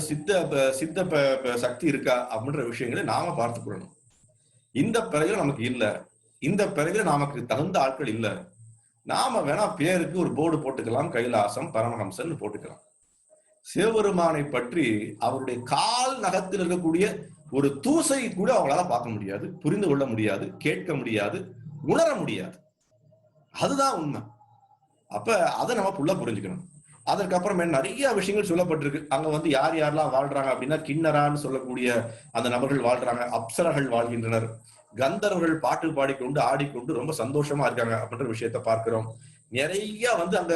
சித்த சக்தி இருக்கா? அப்படின்ற விஷயங்களை நாம பார்த்துக்கணும். இந்த பிறவில நமக்கு இல்ல. இந்த பிறவில நமக்கு தகுந்த ஆட்கள் இல்ல. நாம வேணா பேருக்கு ஒரு போர்டு போட்டுக்கலாம். கைலாசம், பரமஹம்சன் போட்டுக்கலாம். சிவபெருமானை பற்றி அவருடைய கால் நகத்தில் இருக்கக்கூடிய ஒரு தூசை கூட அவங்களால பார்க்க முடியாது, புரிந்து கொள்ள முடியாது, கேட்க முடியாது, உணர முடியாது. அதுதான் உண்மை. அப்ப அதை நம்ம ஃபுல்லா புரிஞ்சுக்கணும். அதற்கப்புறமே நிறைய விஷயங்கள் சொல்லப்பட்டிருக்கு. அங்க வந்து யார் யாரெல்லாம் வாழ்றாங்க அப்படின்னா, கிண்ணறான்னு சொல்லக்கூடிய அந்த நபர்கள் வாழ்றாங்க, அப்சரர்கள் வாழ்கின்றனர், கந்தர்வர்கள் பாட்டு பாடிக்கொண்டு ஆடிக்கொண்டு ரொம்ப சந்தோஷமா இருக்காங்க அப்படின்ற விஷயத்த பார்க்கிறோம். நிறைய வந்து அங்க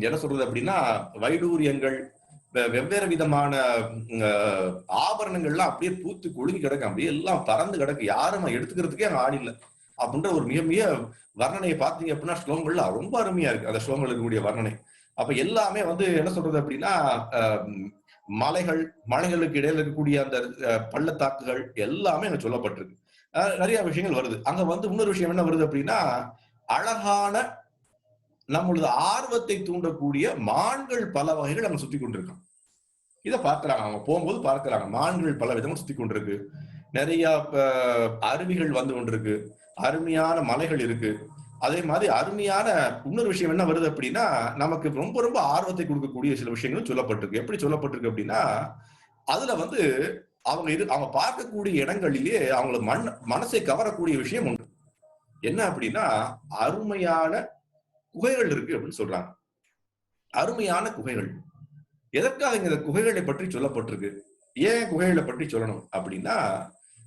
என்ன சொல்றது அப்படின்னா, வைடூரியங்கள், வெவ்வேறு விதமான ஆபரணங்கள்லாம் அப்படியே பூத்து குலுங்கி கிடக்கு. அப்படியே எல்லாம் பறந்து கிடக்கு. யாரும் எடுத்துக்கிறதுக்கே அங்க ஆள் இல்லை அப்படின்ற ஒரு மிக மிக வர்ணனையை பார்த்தீங்க அப்படின்னா, ஸ்லோகங்கள்ல ரொம்ப அருமையா இருக்கு அந்த ஸ்லோகங்கள் இருக்கக்கூடிய வர்ணனை. அப்ப எல்லாமே வந்து என்ன சொல்றது அப்படின்னா, மலைகளுக்கு இடையில இருக்கக்கூடிய அந்த பள்ளத்தாக்குகள் எல்லாமே அங்க சொல்லப்பட்டிருக்கு. நிறைய விஷயங்கள் வருது. அங்க வந்து இன்னொரு விஷயம் என்ன வருது அப்படின்னா, அழகான நம்மளது ஆர்வத்தை தூண்டக்கூடிய மான்கள் பல வகைகள் அங்க சுத்தி கொண்டிருக்காங்க. இதை பார்க்கிறாங்க, அவங்க போகும்போது பார்க்கிறாங்க. மான்கள் பல விதமா சுத்தி கொண்டிருக்கு. நிறைய அருவிகள் வந்து கொண்டிருக்கு. அருமையான மலைகள் இருக்கு. அதே மாதிரி அருமையான இன்னொரு விஷயம் என்ன வருது அப்படின்னா, நமக்கு ரொம்ப ரொம்ப ஆர்வத்தை கொடுக்கக்கூடிய சில விஷயங்களும் சொல்லப்பட்டிருக்கு. எப்படி சொல்லப்பட்டிருக்கு அப்படின்னா, அதுல வந்து அவங்க பார்க்கக்கூடிய இடங்களிலேயே அவங்கள மனசை கவரக்கூடிய விஷயம் உண்டு. என்ன அப்படின்னா, அருமையான குகைகள் இருக்கு அப்படின்னு சொல்றாங்க. அருமையான குகைகள். எதற்காக இந்த குகைகளை பற்றி சொல்லப்பட்டிருக்கு? ஏன் குகைகளை பற்றி சொல்லணும் அப்படின்னா,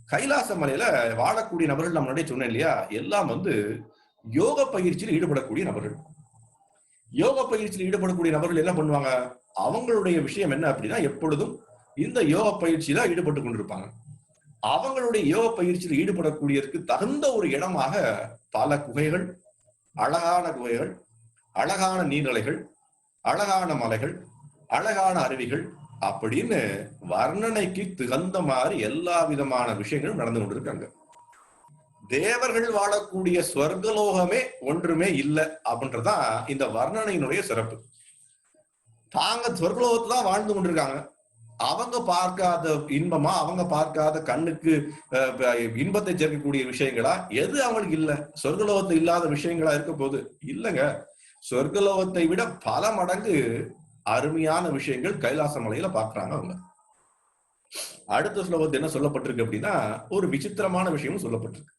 கைலாச மலையில வாழக்கூடிய நபர்கள் நம்ம முன்னாடியே சொன்னேன் இல்லையா? எல்லாம் வந்து யோக பயிற்சியில் ஈடுபடக்கூடிய நபர்கள். யோக பயிற்சியில் ஈடுபடக்கூடிய நபர்கள் என்ன பண்ணுவாங்க? அவங்களுடைய விஷயம் என்ன அப்படின்னா, எப்பொழுதும் இந்த யோக பயிற்சியில ஈடுபட்டு கொண்டிருப்பாங்க. அவங்களுடைய யோக பயிற்சியில் ஈடுபடக்கூடியதற்கு தகுந்த ஒரு இடமாக பல குகைகள், அழகான குகைகள், அழகான நீர்நிலைகள், அழகான மலைகள், அழகான அருவிகள் அப்படின்னு வர்ணனைக்கு தகுந்த மாதிரி எல்லா விதமான விஷயங்களும் நடந்து கொண்டிருக்காங்க. தேவர்கள் வாழக்கூடிய சொர்க்கலோகமே ஒன்றுமே இல்லை அப்படின்றதான் இந்த வர்ணனையினுடைய சிறப்பு. தாங்க சொர்க்கலோகத்துல தான் வாழ்ந்து கொண்டிருக்காங்க. அவங்க பார்க்காத இன்பமா, அவங்க பார்க்காத கண்ணுக்கு இன்பத்தை சேர்க்கக்கூடிய விஷயங்களா எது அவங்களுக்கு இல்ல? சொர்க்கலோகத்துல இல்லாத விஷயங்களா இருக்க போது இல்லைங்க. சொர்க்கலோகத்தை விட பல மடங்கு அருமையான விஷயங்கள் கைலாச மலையில பாக்குறாங்க அவங்க. அடுத்த ஸ்லோகத்தில் என்ன சொல்லப்பட்டிருக்கு அப்படின்னா, ஒரு விசித்திரமான விஷயமும் சொல்லப்பட்டிருக்கு.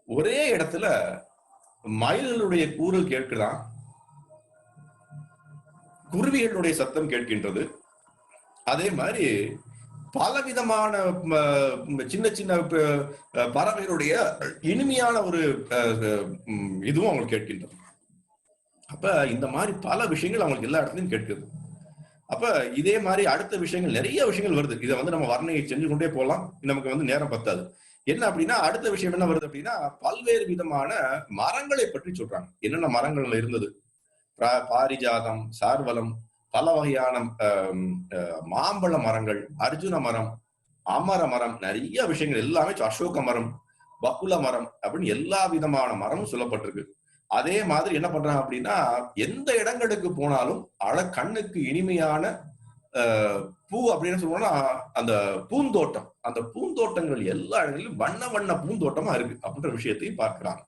ஒரே இடத்துல மயில்களுடைய கூறல் கேட்குதான், குருவிகளுடைய சத்தம் கேட்கின்றது. அதே மாதிரி பலவிதமான சின்ன சின்ன பறவைகளுடைய இனிமையான ஒரு இதுவும் அவங்களுக்கு கேட்கின்றது. அப்ப இந்த மாதிரி பல விஷயங்கள் அவங்களுக்கு எல்லா இடத்துலயும் கேட்குது. அப்ப இதே மாதிரி அடுத்த விஷயங்கள் நிறைய விஷயங்கள் வருது. இதை வந்து நம்ம வர்ணனையை செஞ்சு கொண்டே போகலாம், நமக்கு வந்து நேரம் பத்தாது. என்ன அப்படின்னா, அடுத்த விஷயம் என்ன வருது அப்படின்னா, பல்வேறு விதமான மரங்களை பற்றி சொல்றாங்க. என்னென்ன மரங்கள் இருந்தது? பாரிஜாதம், சார்வலம், பல வகையான மாம்பழ மரங்கள், அர்ஜுன மரம், அமர மரம், நிறைய விஷயங்கள் எல்லாமே, அசோக மரம், பக்குல மரம் அப்படின்னு எல்லா விதமான மரமும் சொல்லப்பட்டிருக்கு. அதே மாதிரி என்ன பண்றாங்க அப்படின்னா, எந்த இடங்களுக்கு போனாலும் கண்ணுக்கு இனிமையான பூ அப்படின்னு சொல்லுவோம்னா அந்த பூந்தோட்டம், அந்த பூந்தோட்டங்கள் எல்லா இடங்களிலும் வண்ண வண்ண பூந்தோட்டமா இருக்கு அப்படின்ற விஷயத்தையும் பார்க்கிறாங்க.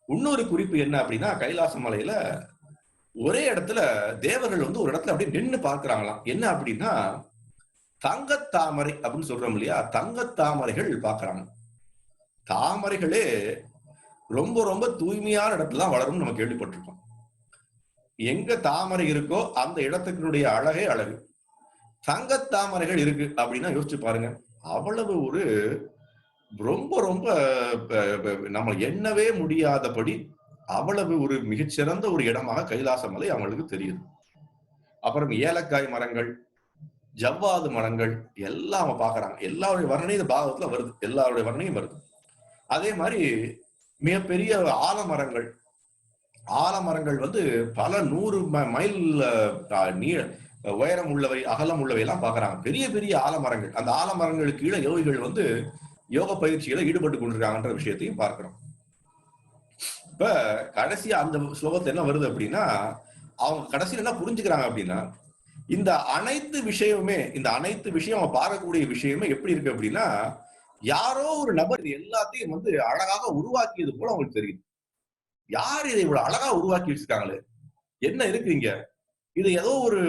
இன்னொரு குறிப்பு என்ன அப்படின்னா, கைலாச மலையில ஒரே இடத்துல தேவர்கள் வந்து ஒரு இடத்துல அப்படியே நின்னு பார்க்கிறாங்களாம். என்ன அப்படின்னா, தங்கத்தாமரை அப்படின்னு சொல்றோம் இல்லையா, தங்கத்தாமரைகள் பார்க்கறாங்க. தாமரைகளே ரொம்ப ரொம்ப தூய்மையான இடத்துல தான் வளரும்னு நம்ம கேள்விப்பட்டிருக்கோம். எங்க தாமரை இருக்கோ அந்த இடத்துக்குடைய அழகே அழகு. தங்கத்தாமரைகள் இருக்கு அப்படின்னா யோசிச்சு பாருங்க. அவ்வளவு ஒரு ரொம்ப ரொம்ப நம்ம எண்ணவே முடியாதபடி அவ்வளவு ஒரு மிகச்சிறந்த ஒரு இடமாக கைலாச மலை அவங்களுக்கு தெரியுது. அப்புறம் ஏலக்காய் மரங்கள், ஜவ்வாது மரங்கள் எல்லாம் அவங்க பாக்குறாங்க. எல்லாருடைய வர்ணனையும் இந்த பாகவத்துல வருது. எல்லாருடைய வர்ணனையும் வருது. அதே மாதிரி மிகப்பெரிய ஆலமரங்கள், ஆலமரங்கள் வந்து பல 100 மைல் நீள உயரம் உள்ளவை, அகலம் உள்ளவை எல்லாம் பாக்குறாங்க. பெரிய பெரிய ஆலமரங்கள். அந்த ஆலமரங்களுக்கு கீழே யோகிகள் வந்து யோக பயிற்சியில ஈடுபட்டு கொண்டிருக்காங்கன்ற விஷயத்தையும் பார்க்கிறோம். இப்ப கடைசியா அந்த ஸ்லோகத்துல என்ன வருது அப்படின்னா, அவங்க கடைசியில என்ன புரிஞ்சுக்கிறாங்க அப்படின்னா, இந்த அனைத்து விஷயமுமே, இந்த அனைத்து விஷயம் அவங்க பார்க்கக்கூடிய விஷயமே எப்படி இருக்கு அப்படின்னா, யாரோ ஒரு நபர் இது எல்லாத்தையும் வந்து அழகாக உருவாக்கியது போல அவங்களுக்கு தெரியுது. யார் இதை இவ்வளவு அழகா உருவாக்கி வச்சிருக்காங்களே, என்ன இருக்கு இங்க? இது ஏதோ ஒரு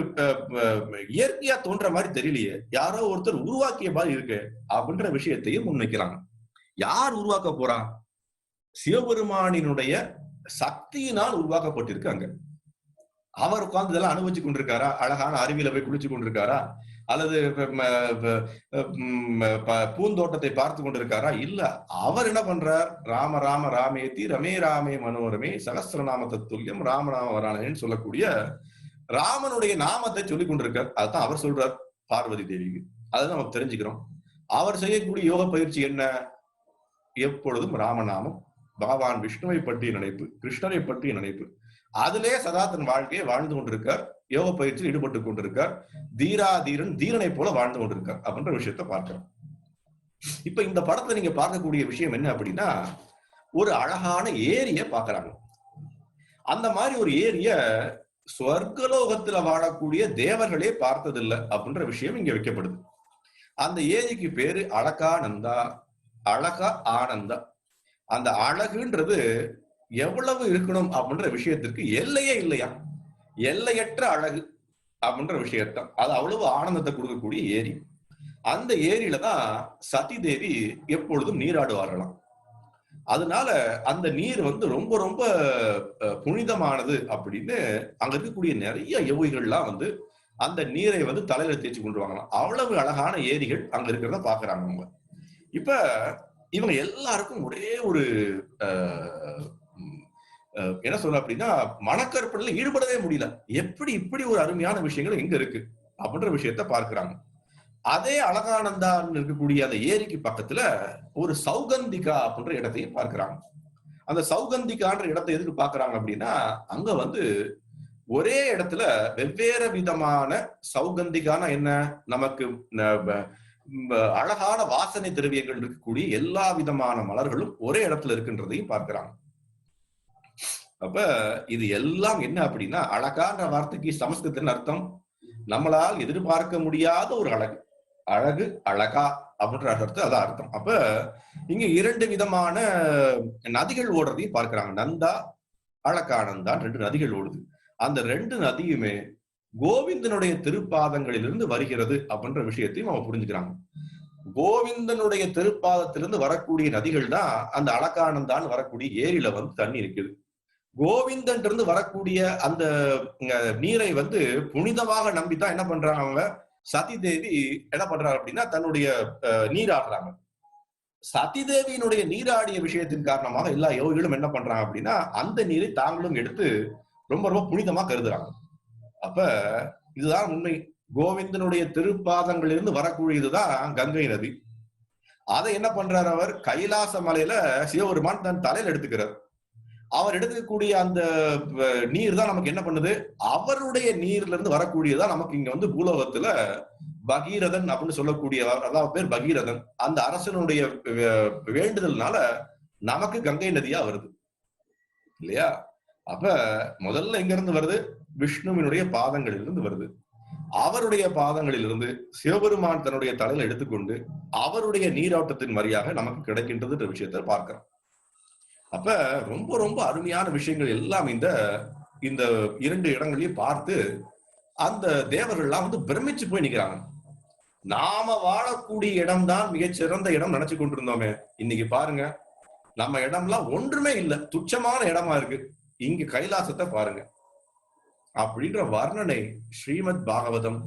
இயற்கையா தோன்ற மாதிரி தெரியலையே, யாரோ ஒருத்தர் உருவாக்கிய மாதிரி இருக்கு அப்படின்ற விஷயத்தையும் முன்வைக்கிறாங்க. யார் உருவாக்க போறா? சிவபெருமானினுடைய சக்தியினால் உருவாக்கப்பட்டிருக்கு அங்க. அவர் உட்கார்ந்து இதெல்லாம் அனுபவிச்சு கொண்டிருக்காரா? அழகான அருவியில போய் குளிச்சு கொண்டிருக்காரா? அல்லது பூந்தோட்டத்தை பார்த்து கொண்டிருக்காரா? இல்ல. அவர் என்ன பண்றார்? ராம ராம ராமேதி ரமே ராமே மனோரமே சகஸ்ரநாம தத்துல்யம் ராமநாம வரானேன்னு சொல்லக்கூடிய ராமனுடைய நாமத்தை சொல்லிக் கொண்டிருக்கார். அதுதான் அவர் சொல்றார் பார்வதி தேவிக்கு. அதை நம்ம தெரிஞ்சுக்கிறோம். அவர் செய்யக்கூடிய யோக பயிற்சி என்ன? எப்பொழுதும் ராமநாமம், பகவான் விஷ்ணுவை பற்றிய நினைப்பு, கிருஷ்ணரை பற்றிய நினைப்பு. அதிலே சதா தன் வாழ்க்கையை வாழ்ந்து கொண்டிருக்கார். யோக பயிற்சியில் ஈடுபட்டு கொண்டிருக்கார். தீராதீரன் தீரனை போல வாழ்ந்து கொண்டிருக்கார் அப்படின்ற விஷயத்த பார்க்கிறோம். இப்ப இந்த படத்துல நீங்க பார்க்கக்கூடிய விஷயம் என்ன அப்படின்னா, ஒரு அழகான ஏரிய பாக்குறாங்க. அந்த மாதிரி ஒரு ஏரிய சொர்க்கலோகத்துல வாழக்கூடிய தேவர்களே பார்த்ததில்லை அப்படின்ற விஷயம் இங்க வைக்கப்படுது. அந்த ஏரிக்கு பேரு அழகானந்தா, அழக ஆனந்தா. அந்த அழகுன்றது எவ்வளவு இருக்கணும் அப்படின்ற விஷயத்திற்கு எல்லையே இல்லையா, எல்லையற்ற அழகு அப்படின்ற விஷயத்தான். அது அவ்வளவு ஆனந்தத்தை கொடுக்கக்கூடிய ஏரி. அந்த ஏரியில தான் சதி தேவி எப்பொழுதும் நீராடுவார்களாம். அதனால அந்த நீர் வந்து ரொம்ப ரொம்ப புனிதமானது அப்படின்னு அங்க இருக்கக்கூடிய நிறைய யோகிகள்லாம் வந்து அந்த நீரை வந்து தலையில தேய்ச்சி கொண்டு வாங்கலாம். அவ்வளவு அழகான ஏரிகள் அங்க இருக்கிறத பாக்குறாங்க அவங்க. இப்ப இவங்க எல்லாருக்கும் ஒரே ஒரு என்ன சொல்ல அப்படின்னா, மனக்கற்பனையில ஈடுபடவே முடியல. எப்படி இப்படி ஒரு அருமையான விஷயங்கள் எங்க இருக்கு அப்படின்ற விஷயத்த பார்க்கிறாங்க. அதே அழகானந்தா இருக்கக்கூடிய அந்த ஏரிக்கு பக்கத்துல ஒரு சௌகந்திகா அப்படின்ற இடத்தையும் பார்க்கிறாங்க. அந்த சௌகந்திகான்ற இடத்தை எதுக்கு பாக்குறாங்க அப்படின்னா, அங்க வந்து ஒரே இடத்துல வெவ்வேறு விதமான சௌகந்திகான என்ன, நமக்கு அழகான வாசனை திரவியங்கள் இருக்கக்கூடிய எல்லா விதமான மலர்களும் ஒரே இடத்துல இருக்கின்றதையும் பார்க்கிறாங்க. அப்ப இது எல்லாம் என்ன அப்படின்னா, அழகான்ற வார்த்தைக்கு சமஸ்கிருதத்தின் அர்த்தம் நம்மளால் எதிர்பார்க்க முடியாத ஒரு அழகு. அழகு, அழகா அப்படின்ற அர்த்தம் அதான் அர்த்தம். அப்ப இங்க 2 விதமான நதிகள் ஓடுறதையும் பார்க்கிறாங்க. நந்தா, அழகானந்தா 2 நதிகள் ஓடுது. அந்த 2 நதியுமே கோவிந்தனுடைய திருப்பாதங்களிலிருந்து வருகிறது அப்படின்ற விஷயத்தையும் அவங்க புரிஞ்சுக்கிறாங்க. கோவிந்தனுடைய திருப்பாதத்திலிருந்து வரக்கூடிய நதிகள் தான் அந்த அழகானந்தான்னு வரக்கூடிய ஏரியில வந்து தண்ணி இருக்குது. கோவிந்தன் இருந்து வரக்கூடிய அந்த நீரை வந்து புனிதமாக நம்பித்தான் என்ன பண்றாங்க அவங்க, சதி தேவி என்ன பண்றாங்க அப்படின்னா தன்னுடைய நீராடுறாங்க. சதி தேவியினுடைய நீராடிய விஷயத்தின் காரணமாக எல்லா யோகிகளும் என்ன பண்றாங்க அப்படின்னா அந்த நீரை தாங்களும் எடுத்து ரொம்ப ரொம்ப புனிதமா கருதுறாங்க. அப்ப இதுதான் உண்மை. கோவிந்தனுடைய திருப்பாதங்களிலிருந்து வரக்கூடியதுதான் கங்கை நதி. அதை என்ன பண்றாரு அவர், கைலாச மலையில சிவபெருமான் தன் தலையில எடுத்துக்கிறார். அவர் எடுக்கக்கூடிய அந்த நீர் தான் நமக்கு என்ன பண்ணுது, அவருடைய நீர்ல இருந்து வரக்கூடியதான் நமக்கு இங்க வந்து பூலோகத்துல பகீரதன் அப்படின்னு சொல்லக்கூடிய, அதாவது பேர் பகீரதன், அந்த அரசனுடைய வேண்டுதல்னால நமக்கு கங்கை நதியா வருது இல்லையா. அப்ப முதல்ல எங்க இருந்து வருது, விஷ்ணுவினுடைய பாதங்களிலிருந்து வருது. அவருடைய பாதங்களிலிருந்து சிவபெருமான் தன்னுடைய தலையில எடுத்துக்கொண்டு அவருடைய நீரோட்டத்தின் வழியாக நமக்கு கிடைக்கின்றது விஷயத்தை பார்க்கிறோம். அப்ப ரொம்ப ரொம்ப அருமையான விஷயங்கள் எல்லாம் இந்த இந்த 2 இடங்களையும் பார்த்து அந்த தேவர்கள்லாம் வந்து பிரமிச்சு போய் நிக்கிறாங்க. நாம வாழக்கூடிய இடம் தான் மிகச்சிறந்த இடம் நினைச்சு கொண்டிருந்தோமே, இன்னைக்கு பாருங்க நம்ம இடம்லாம் ஒன்றுமே இல்ல, துச்சமான இடமா இருக்கு, இங்க கைலாசத்தை பாருங்க அப்படின்ற வர்ணனை ஸ்ரீமத் பாகவதம்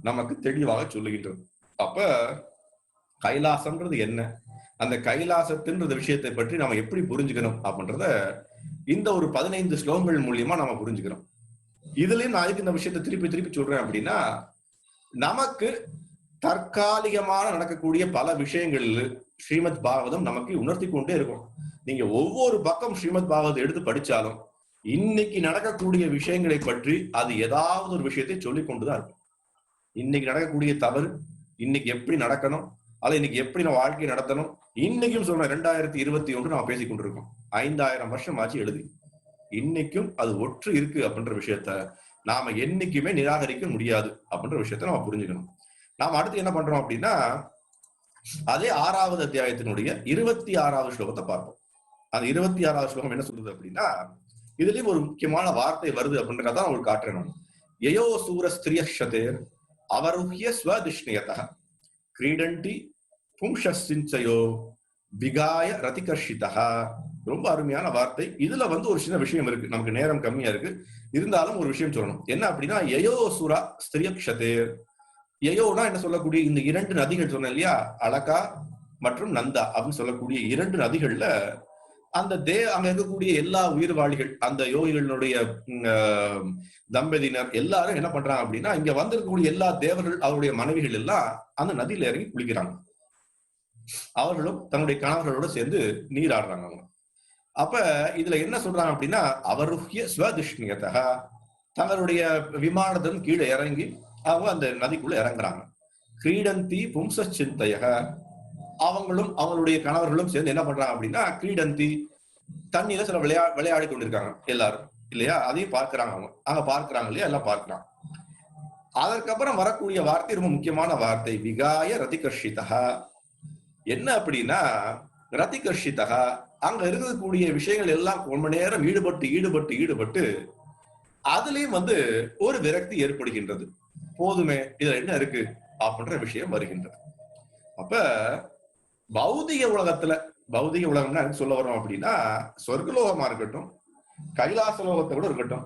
நமக்கு தெளிவாக சொல்லுகின்றது. அப்ப கைலாசம்ன்றது என்ன, அந்த கைலாசத்தின்ற விஷயத்தை பற்றி நம்ம எப்படி புரிஞ்சுக்கணும் அப்படின்றத இந்த ஒரு 15 ஸ்லோகங்கள் மூலியமா நம்ம புரிஞ்சுக்கிறோம். இதுலயும் நான் இந்த விஷயத்தை திருப்பி திருப்பி சொல்றேன் அப்படின்னா, நமக்கு தற்காலிகமான நடக்கக்கூடிய பல விஷயங்கள் ஸ்ரீமத் பாகவதம் நமக்கு உணர்த்தி கொண்டே இருக்கும். நீங்க ஒவ்வொரு பக்கம் ஸ்ரீமத் பாகவதம் எடுத்து படிச்சாலும் இன்னைக்கு நடக்கக்கூடிய விஷயங்களை பற்றி அது ஏதாவது ஒரு விஷயத்தை சொல்லிக் கொண்டுதான் இருக்கும். இன்னைக்கு நடக்கக்கூடிய தவறு இன்னைக்கு எப்படி நடக்கணும், அதை இன்னைக்கு எப்படி நம்ம வாழ்க்கை நடத்தணும், இன்னைக்கும் சொல்றேன் 2021 நம்ம பேசிக் கொண்டிருக்கோம். 5000 வருஷம் ஆச்சு எழுதி, இன்னைக்கும் அது ஒற்று இருக்கு அப்படின்ற விஷயத்த நாம என்னைக்குமே நிராகரிக்க முடியாது அப்படின்ற விஷயத்த நம்ம புரிஞ்சுக்கணும். நாம அடுத்து என்ன பண்றோம் அப்படின்னா, அதே 6வது அத்தியாயத்தினுடைய 26வது ஸ்லோகத்தை பார்ப்போம். அந்த 26வது ஸ்லோகம் என்ன சொல்லுது அப்படின்னா, இதுலயும் ஒரு முக்கியமான வார்த்தை வருது அப்படின்றதான் உங்களுக்கு காட்டுறேன் நான். யயோ சூர ஸ்திரியக்ஷதேர் அவருஹ்ய ஸ்வதிஷ்ணியதः கிரீடண்டி பும்ஷஸ்சிஞ்சயோ விகாய ரதிகர்ஷிதः. ரொம்ப அருமையான வார்த்தை. இதுல வந்து ஒரு சின்ன விஷயம் இருக்கு, நமக்கு நேரம் கம்மியா இருக்கு, இருந்தாலும் ஒரு விஷயம் சொல்லணும். என்ன அப்படின்னா, யயோ சூரா ஸ்திரியக்ஷதேர், யயோனா என்ன சொல்லக்கூடிய இந்த 2 நதிகள் சொன்னேன் இல்லையா, அலகா மற்றும் நந்தா அப்படின்னு சொல்லக்கூடிய 2 நதிகள்ல அந்த அங்க இருக்கக்கூடிய எல்லா உயிர்வாளிகள், அந்த யோகிகளுடைய தம்பதியினர் எல்லாரும் என்ன பண்றாங்க அப்படின்னா, இங்க வந்திருக்கக்கூடிய எல்லா தேவர்கள் அவருடைய மனைவிகள் எல்லாம் அந்த நதியில இறங்கி குளிக்கிறாங்க. அவர்களும் தன்னுடைய கணவர்களோட சேர்ந்து நீராடுறாங்க அவங்க. அப்ப இதுல என்ன சொல்றாங்க அப்படின்னா, அவருஹ்ய ஸ்வதிஷ்ணியதः, தங்களுடைய விமானத்தின் கீழே இறங்கி அவங்க அந்த நதிக்குள்ள இறங்குறாங்க. கிரீடந்தி பும்சச்சிந்தயக, அவங்களும் அவங்களுடைய கணவர்களும் சேர்ந்து என்ன பண்றாங்க அப்படின்னா, கிரீடந்தி தண்ணீர சில விளையாடி கொண்டிருக்காங்க எல்லாரும் இல்லையா, அதையும் பார்க்கிறாங்க அவங்க, அங்க பார்க்கிறாங்க இல்லையா, எல்லாம் பார்க்கிறாங்க. அதற்கப்புறம் வரக்கூடிய வார்த்தை ரொம்ப முக்கியமான வார்த்தை, விகாய ரதிகர்ஷிதா. என்ன அப்படின்னா, ரதிகர்ஷிதா, அங்க இருக்கக்கூடிய விஷயங்கள் எல்லாம் ரொம்ப நேரம் ஈடுபட்டு அதுலயும் வந்து ஒரு விரக்தி ஏற்படுகின்றது. போதுமே, இதுல என்ன இருக்கு அப்படின்ற விஷயம் வருகின்றது. அப்ப பௌதிக உலகம்னா எனக்கு சொல்ல வரோம் அப்படின்னா, சொர்க்கலோகமா இருக்கட்டும், கைலாச லோகத்தை கூட இருக்கட்டும்,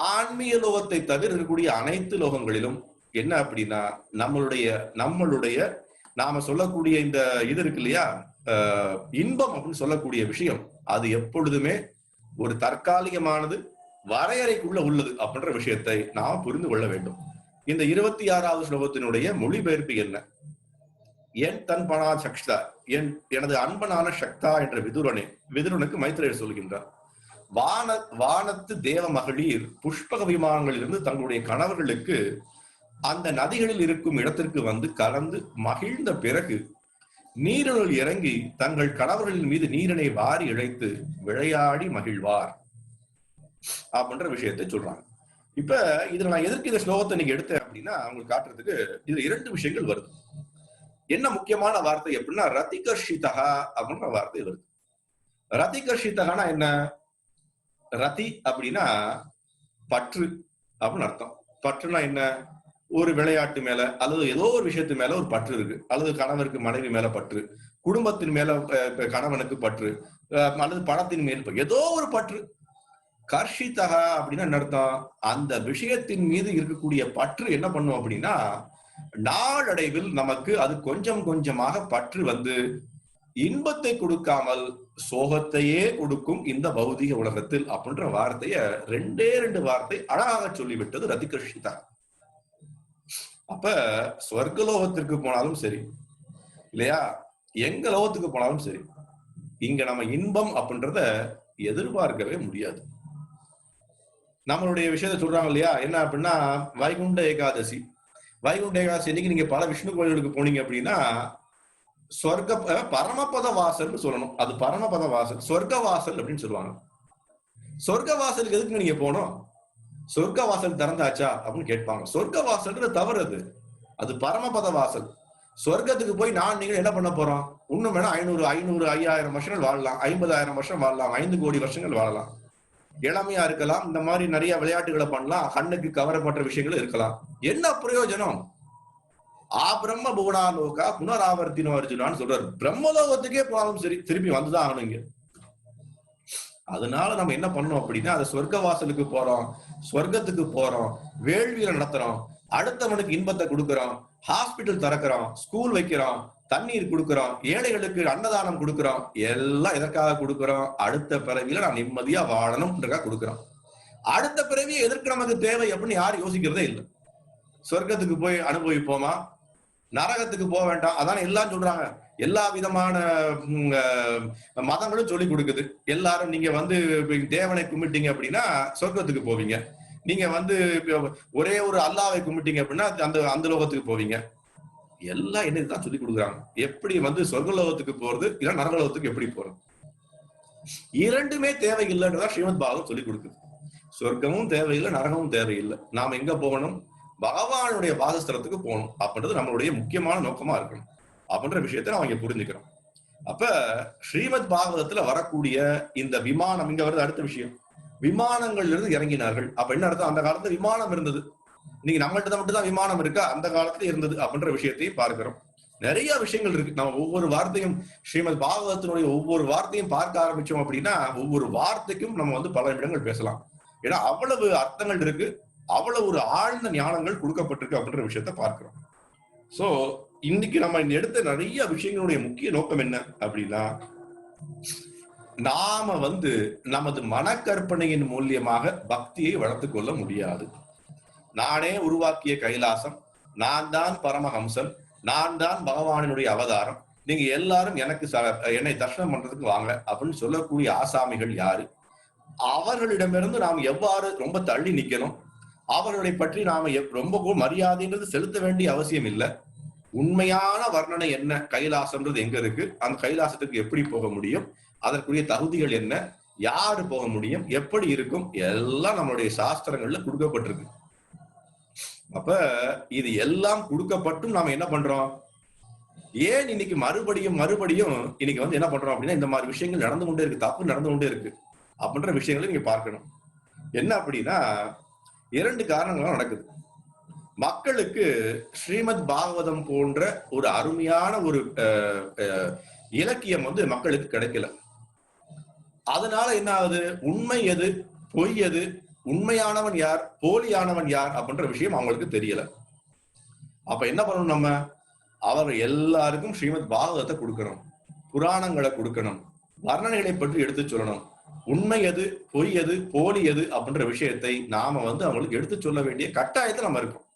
ஆன்மீக லோகத்தை தவிர இருக்கக்கூடிய அனைத்து லோகங்களிலும் என்ன அப்படின்னா, நம்மளுடைய நாம சொல்லக்கூடிய இந்த இது இருக்கு இல்லையா, இன்பம் அப்படின்னு சொல்லக்கூடிய விஷயம், அது எப்பொழுதுமே ஒரு தற்காலிகமானது, வரையறைக்குள்ள உள்ளது அப்படின்ற விஷயத்தை நாம் புரிந்து கொள்ள வேண்டும். இந்த 26வது ஸ்லோகத்தினுடைய மொழிபெயர்ப்பு என்ன? என் தன்பனா சக்தா, எனது அன்பனான சக்தா என்ற விதுரனுக்கு மைத்ரேயர் சொல்கின்றார், வானத்து தேவ மகளிர் புஷ்பக விமானங்களிலிருந்து தங்களுடைய கணவர்களுக்கு அந்த நதிகளில் இருக்கும் இடத்திற்கு வந்து கலந்து மகிழ்ந்த பிறகு நீரினுள் இறங்கி தங்கள் கணவர்களின் மீது நீரினை வாரி இழைத்து விளையாடி மகிழ்வார் அப்படின்ற விஷயத்தை சொல்றாங்க. இப்ப இதுல நான் எதற்கு இந்த ஸ்லோகத்தை நீங்க எடுத்தேன் அப்படின்னா, உங்களுக்கு காட்டுறதுக்கு இதுல 2 விஷயங்கள் வருது. என்ன முக்கியமான வார்த்தை அப்படின்னா, ரதிகர்ஷிதா அப்படின்ற வார்த்தை வருது. ரதிகர்ஷிதகானா என்ன? ரதி அப்படின்னா பற்று அப்படின்னு அர்த்தம். பற்றுனா என்ன? ஒரு விளையாட்டு மேல அல்லது ஏதோ ஒரு விஷயத்து மேல ஒரு பற்று இருக்கு, அல்லது கணவருக்கு மனைவி மேல பற்று, குடும்பத்தின் மேல கணவனுக்கு பற்று, அல்லது பணத்தின் மேல் ஏதோ ஒரு பற்று. கர்ஷிதகா அப்படின்னா என்ன அர்த்தம்? அந்த விஷயத்தின் மீது இருக்கக்கூடிய பற்று என்ன பண்ணும் அப்படின்னா, நாளடைவில் நமக்கு அது கொஞ்சம் கொஞ்சமாக பற்று வந்து இன்பத்தை கொடுக்காமல் சோகத்தையே கொடுக்கும் இந்த பௌதிக உலகத்தில் அப்படின்ற வார்த்தைய 2 வார்த்தை அழகாக சொல்லிவிட்டது ரதிகர்ஷிதா. அப்ப சொர்க்கலோகத்திற்கு போனாலும் சரி இல்லையா, எங்க லோகத்துக்கு போனாலும் சரி, இங்க நம்ம இன்பம் அப்படின்றத எதிர்பார்க்கவே முடியாது. நம்மளுடைய விஷயத்த சொல்றாங்க இல்லையா, என்ன அப்படின்னா, வைகுண்ட ஏகாதசி அன்னைக்கு நீங்க பல விஷ்ணு கோயில்களுக்கு போனீங்க அப்படின்னா, சொர்க்க பரமபத வாசல் சொல்லணும், அது பரமபத வாசல், சொர்க்க வாசல் அப்படின்னு சொல்லுவாங்க. சொர்க்க வாசலுக்கு எதுக்கு நீங்க போனோம்? சொர்க்க வாசல் திறந்தாச்சா அப்படின்னு கேட்பாங்க. சொர்க்க வாசல்ன்றது தவறு அது. அது பரமபத வாசல். சொர்க்கத்துக்கு போய் நான் நீங்க என்ன பண்ண போறோம்? இன்னும் வேணா 500 5000 வருஷங்கள் வாழலாம், 50,000 வருஷம் வாழலாம், 5 கோடி வருஷங்கள் வாழலாம். இளமையா இருக்கலாம், இந்த மாதிரி நிறைய விளையாட்டுகளை பண்ணலாம், கண்ணுக்கு கவரப்பட்ட விஷயங்கள் இருக்கலாம். என்ன பிரயோஜனம்? ஆ பிரம்ம புவனாலோகா புனராவர்த்தினோ அர்ஜுனான்னு சொல்றாரு. பிரம்மலோகத்துக்கே போனாலும் சரி திருப்பி வந்துதான் ஆகணும் இங்க. அதனால நம்ம என்ன பண்ணோம் அப்படின்னா, அது சொர்க்க வாசலுக்கு போறோம், சொர்க்கத்துக்கு போறோம், வேள்வியில நடத்துறோம், அடுத்தவனுக்கு இன்பத்தை கொடுக்கிறோம், ஹாஸ்பிட்டல் திறக்கிறோம், ஸ்கூல் வைக்கிறோம், தண்ணீர் கொடுக்கிறோம், ஏழைகளுக்கு அன்னதானம் கொடுக்கிறோம். எல்லாம் எதற்காக கொடுக்கிறோம்? அடுத்த பிறவியில நான் நிம்மதியா வாழணும்ன்றக்காக கொடுக்கிறோம். அடுத்த பிறவியை எதற்கு நமக்கு தேவை அப்படின்னு யாரும் யோசிக்கிறதே இல்லை. சொர்க்கத்துக்கு போய் அனுபவிப்போமா, நரகத்துக்கு போக வேண்டாம். அதான எல்லாம் சொல்றாங்க. எல்லா விதமான மதங்களும் சொல்லி கொடுக்குது. எல்லாரும் நீங்க வந்து தேவனை கும்பிட்டீங்க அப்படின்னா சொர்க்கத்துக்கு போவீங்க. நீங்க வந்து ஒரே ஒரு அல்லாவை கும்பிட்டீங்க அப்படின்னா அந்த அந்த லோகத்துக்கு போவீங்க. எல்லாம் என்னதான் சொல்லி கொடுக்குறாங்க. எப்படி வந்து சொர்க்க லோகத்துக்கு போறது, இல்ல நரகலோகத்துக்கு எப்படி போறது? இரண்டுமே தேவையில்லைன்றதா ஸ்ரீமத் பாகவத் சொல்லி கொடுக்குது. சொர்க்கமும் தேவையில்லை, நரகமும் தேவையில்லை. நாம எங்க போகணும்? பகவானுடைய வாசஸ்தலத்துக்கு போகணும் அப்படின்றது நம்மளுடைய முக்கியமான நோக்கமா இருக்கணும் அப்படின்ற விஷயத்தை நம்ம இங்க புரிஞ்சுக்கிறோம். அப்ப ஸ்ரீமத் பாகவதத்துல வரக்கூடிய இந்த விமானம், இங்க வருது அடுத்த விஷயம். விமானங்கள்ல இருந்து இறங்கினார்கள். அப்ப என்ன அர்த்தம்? அந்த காலத்துல விமானம் இருந்தது. நீங்க நம்மகிட்ட மட்டும் தான் விமானம் இருக்கா? அந்த காலத்துல இருந்தது அப்படின்ற விஷயத்தையும் பார்க்கிறோம். நிறைய விஷயங்கள் இருக்கு. நம்ம ஒவ்வொரு வார்த்தையும் ஸ்ரீமத் பாகவதத்தினுடைய ஒவ்வொரு வார்த்தையும் பார்க்க ஆரம்பிச்சோம் அப்படின்னா ஒவ்வொரு வார்த்தைக்கும் நம்ம வந்து பல நிமிடங்கள் பேசலாம். ஏன்னா அவ்வளவு அர்த்தங்கள் இருக்கு, அவ்வளவு ஒரு ஆழ்ந்த ஞானங்கள் கொடுக்கப்பட்டிருக்கு அப்படின்ற விஷயத்த பார்க்கிறோம். சோ இன்னைக்கு நம்ம இந்த எடுத்த நிறைய விஷயங்களுடைய முக்கிய நோக்கம் என்ன அப்படின்னா, நாம வந்து நமது மனக்கற்பனையின் மூலியமாக பக்தியை வளர்த்துக் கொள்ள முடியாது. நானே உருவாக்கிய கைலாசம், நான் தான் பரமஹம்சன், நான் தான் பகவானினுடைய அவதாரம், நீங்க எல்லாரும் எனக்கு என்னை தரிசனம் பண்றதுக்கு வாங்க அப்படின்னு சொல்லக்கூடிய ஆசாமிகள் யாரு? அவர்களிடமிருந்து நாம் எவ்வாறு ரொம்ப தள்ளி நிக்கணும்? அவர்களை பற்றி நாம ரொம்ப மரியாதைன்றது செலுத்த வேண்டிய அவசியம் இல்லை. உண்மையான வர்ணனை என்ன? கைலாசம்ன்றது எங்க இருக்கு? அந்த கைலாசத்துக்கு எப்படி போக முடியும்? அதற்குரிய தகுதிகள் என்ன? யாரு போக முடியும்? எப்படி இருக்கும்? எல்லாம் நம்மளுடைய சாஸ்திரங்கள்ல கொடுக்கப்பட்டிருக்கு. அப்ப இது எல்லாம் கொடுக்கப்பட்டும் நாம என்ன பண்றோம்? ஏன் இன்னைக்கு மறுபடியும் இன்னைக்கு வந்து என்ன பண்றோம் அப்படின்னா, இந்த மாதிரி விஷயங்கள் நடந்து கொண்டே இருக்கு, தப்பு நடந்து கொண்டே இருக்கு அப்படின்ற விஷயங்களை நீங்க பார்க்கணும். என்ன அப்படின்னா, 2 காரணங்களும் நடக்குது. மக்களுக்கு ஸ்ரீமத் பாகவதம் போன்ற ஒரு அருமையான ஒரு இலக்கியம் வந்து மக்களுக்கு கிடைக்கல. அதனால என்ன ஆகுது? உண்மை எது, பொய் எது, உண்மையானவன் யார், போலியானவன் யார் அப்படின்ற விஷயம் அவங்களுக்கு தெரியல. அப்ப என்ன பண்ணணும்? நம்ம அவர்கள் எல்லாருக்கும் ஸ்ரீமத் பாகவதத்தை கொடுக்கணும், புராணங்களை கொடுக்கணும், வர்ணனைகளை பற்றி எடுத்து சொல்லணும். உண்மை எது, பொய் எது, போலி எது அப்படின்ற விஷயத்தை நாம வந்து அவங்களுக்கு எடுத்து சொல்ல வேண்டிய கட்டாயத்தை நம்ம இருக்கோம்.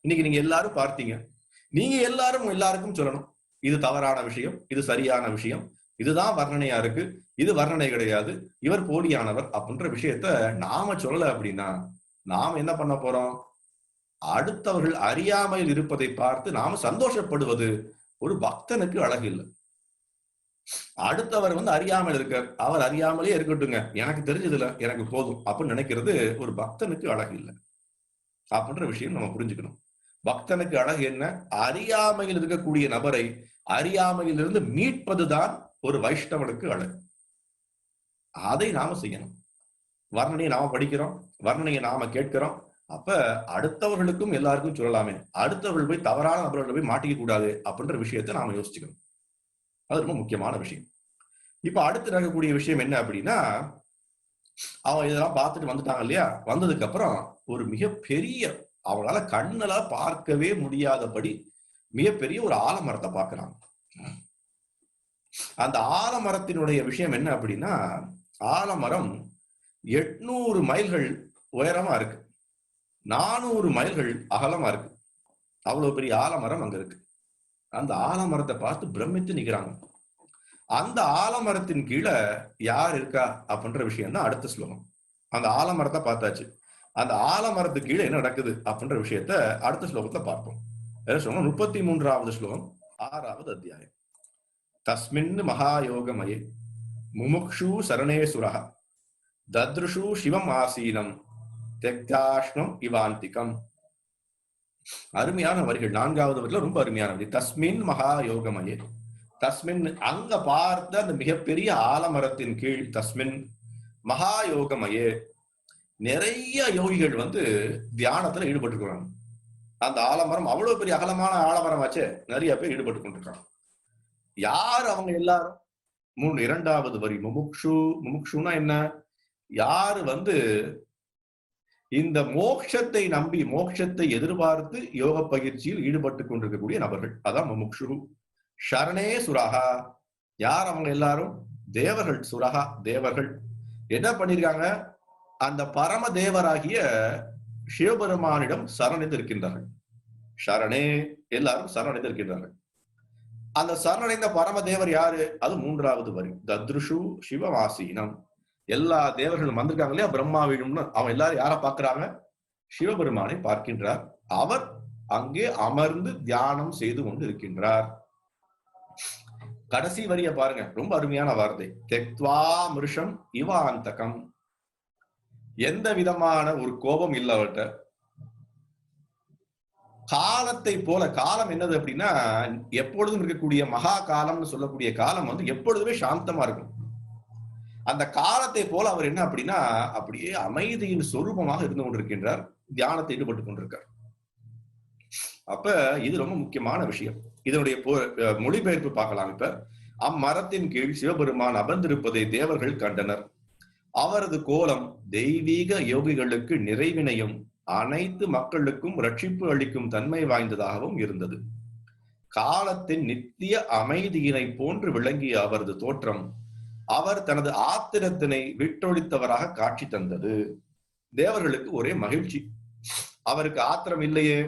இன்னைக்கு நீங்க எல்லாரும் பார்த்தீங்க, நீங்க எல்லாருக்கும் சொல்லணும், இது தவறான விஷயம், இது சரியான விஷயம், இதுதான் வர்ணனையா இருக்கு, இது வர்ணனை கிடையாது, இவர் போலியானவர் அப்படின்ற விஷயத்த நாம சொல்லல அப்படின்னா நாம என்ன பண்ண போறோம்? அடுத்தவர்கள் அறியாமையில் இருப்பதை பார்த்து நாம சந்தோஷப்படுவது ஒரு பக்தனுக்கு அழகு இல்லை. அடுத்தவர் வந்து அறியாமல் இருக்கார், அவர் அறியாமலே இருக்கட்டுங்க, எனக்கு தெரிஞ்சதுல எனக்கு போதும் அப்படின்னு நினைக்கிறது ஒரு பக்தனுக்கு அழகு இல்லை அப்படின்ற விஷயம் நம்ம புரிஞ்சுக்கணும். பக்தனுக்கு அழகு என்ன? அறியாமையில் இருக்கக்கூடிய நபரை அறியாமையிலிருந்து மீட்பதுதான் ஒரு வைஷ்ணவனுக்கு அழகு. அதை நாம செய்யணும். வர்ணனையை நாம படிக்கிறோம், வர்ணனையை நாம கேட்கிறோம். அப்ப அடுத்தவர்களுக்கும் எல்லாருக்கும் சொல்லலாமே, அடுத்தவர்கள் போய் தவறான நபர்களை போய் மாட்டிக்க கூடாது அப்படின்ற விஷயத்தை நாம யோசிச்சுக்கணும். அது ரொம்ப முக்கியமான விஷயம். இப்ப அடுத்து நடக்கக்கூடிய விஷயம் என்ன அப்படின்னா, அவங்க இதெல்லாம் பார்த்துட்டு வந்துட்டாங்க இல்லையா? வந்ததுக்கு அப்புறம் ஒரு மிகப்பெரிய, அவங்களால கண்ணால பார்க்கவே முடியாதபடி மிகப்பெரிய ஒரு ஆலமரத்தை பார்க்கிறாங்க. அந்த ஆலமரத்தினுடைய விஷயம் என்ன அப்படின்னா, ஆலமரம் 800 மைல்கள் உயரமா இருக்கு, 400 மைல்கள் அகலமா இருக்கு. அவ்வளவு பெரிய ஆலமரம் அங்க இருக்கு. அந்த ஆலமரத்தை பார்த்து பிரமித்து நிக்கிறாங்க. அந்த ஆலமரத்தின் கீழே யார் இருக்கா அப்படின்ற விஷயம் தான் அடுத்த ஸ்லோகம். அந்த ஆலமரத்தை பார்த்தாச்சு, அந்த ஆலமரத்துக்கு கீழே என்ன நடக்குது அப்படின்ற விஷயத்த அடுத்த ஸ்லோகத்துல பார்ப்போம். 33வது ஸ்லோகம், 6வது அத்தியாயம். தஸ்மின் மகாயோகமயே முமுக்ஷு சரணே சுரஹ தத்ருஷு சிவம் ஆசீனம் தெக்தாஷ்ணம் இவாந்திகம். அருமையான வரிகள். 4வது வரியில ரொம்ப அருமையான வரி. தஸ்மின் மகா யோகமயே. தஸ்மின், அங்க பார்த்த அந்த மிகப்பெரிய ஆலமரத்தின் கீழ், தஸ்மின் மகா யோகமயே, நிறைய யோகிகள் தியானத்துல ஈடுபட்டு. அந்த ஆலமரம் அவ்வளவு பெரிய அகலமான ஆலமரம் ஆச்சு, நிறைய பேர் ஈடுபட்டு கொண்டிருக்காங்க. யார் அவங்க எல்லாரும்? 2வது வரி, முமுக்ஷு. முமுக்ஷுனா என்ன? யாரு இந்த மோட்சத்தை நம்பி, மோட்சத்தை எதிர்பார்த்து யோக பயிற்சியில் ஈடுபட்டு கொண்டிருக்கக்கூடிய நபர்கள், அதான் முமுக்ஷு. ஷரணே சுரஹா, யார் அவங்க எல்லாரும்? தேவர்கள். சுரஹா, தேவர்கள். என்ன பண்ணிருக்காங்க? அந்த பரம தேவராகிய சிவபெருமானிடம் சரணடைந்து இருக்கின்றார்கள். ஷரணே, எல்லாரும் சரணடைந்து இருக்கின்றார்கள். அந்த சரணடைந்த பரம தேவர் யாரு? அது 3வது வரி. தத்ருஷு சிவவாசீனம், எல்லா தேவர்களும் வந்திருக்காங்க இல்லையா, பிரம்மா வீடும்னு. அவன் எல்லாரும் யார பாக்குறாங்க? சிவபெருமானை பார்க்கின்றார். அவர் அங்கே அமர்ந்து தியானம் செய்து கொண்டு இருக்கின்றார். கடைசி வரிய பாருங்க, ரொம்ப அருமையான வார்த்தை. தெக்த்வா மிருஷம் இவாந்தகம், எந்த விதமான ஒரு கோபம் இல்ல அவர்கிட்ட. காலத்தை போல, காலம் என்னது அப்படின்னா எப்பொழுதும் இருக்கக்கூடிய மகா காலம்னு சொல்லக்கூடிய காலம் எப்பொழுதுமே சாந்தமா இருக்கும். அந்த காலத்தை போல அவர் என்ன அப்படின்னா அப்படியே அமைதியின் சொரூபமாக இருந்து கொண்டிருக்கின்றார், தியானத்தை ஈடுபட்டு கொண்டிருக்கார். அப்ப இது ரொம்ப முக்கியமான விஷயம். இதனுடைய மொழிபெயர்ப்பு பார்க்கலாம். இப்ப அம்மரத்தின் கீழ் சிவபெருமான் அமர்ந்திருப்பதை தேவர்கள் கண்டனர். அவரது கோலம் தெய்வீக யோகிகளுக்கு நிறைவினையும் அனைத்து மக்களுக்கும் ரட்சிப்பு அளிக்கும் தன்மை வாய்ந்ததாகவும் இருந்தது. காலத்தின் நித்திய அமைதியினை போன்று விளங்கிய அவரது தோற்றம் அவர் தனது ஆத்திரத்தினை விட்டொழித்தவராக காட்சி தந்தது. தேவர்களுக்கு ஒரே மகிழ்ச்சி. அவருக்கு ஆத்திரம் இல்லையே,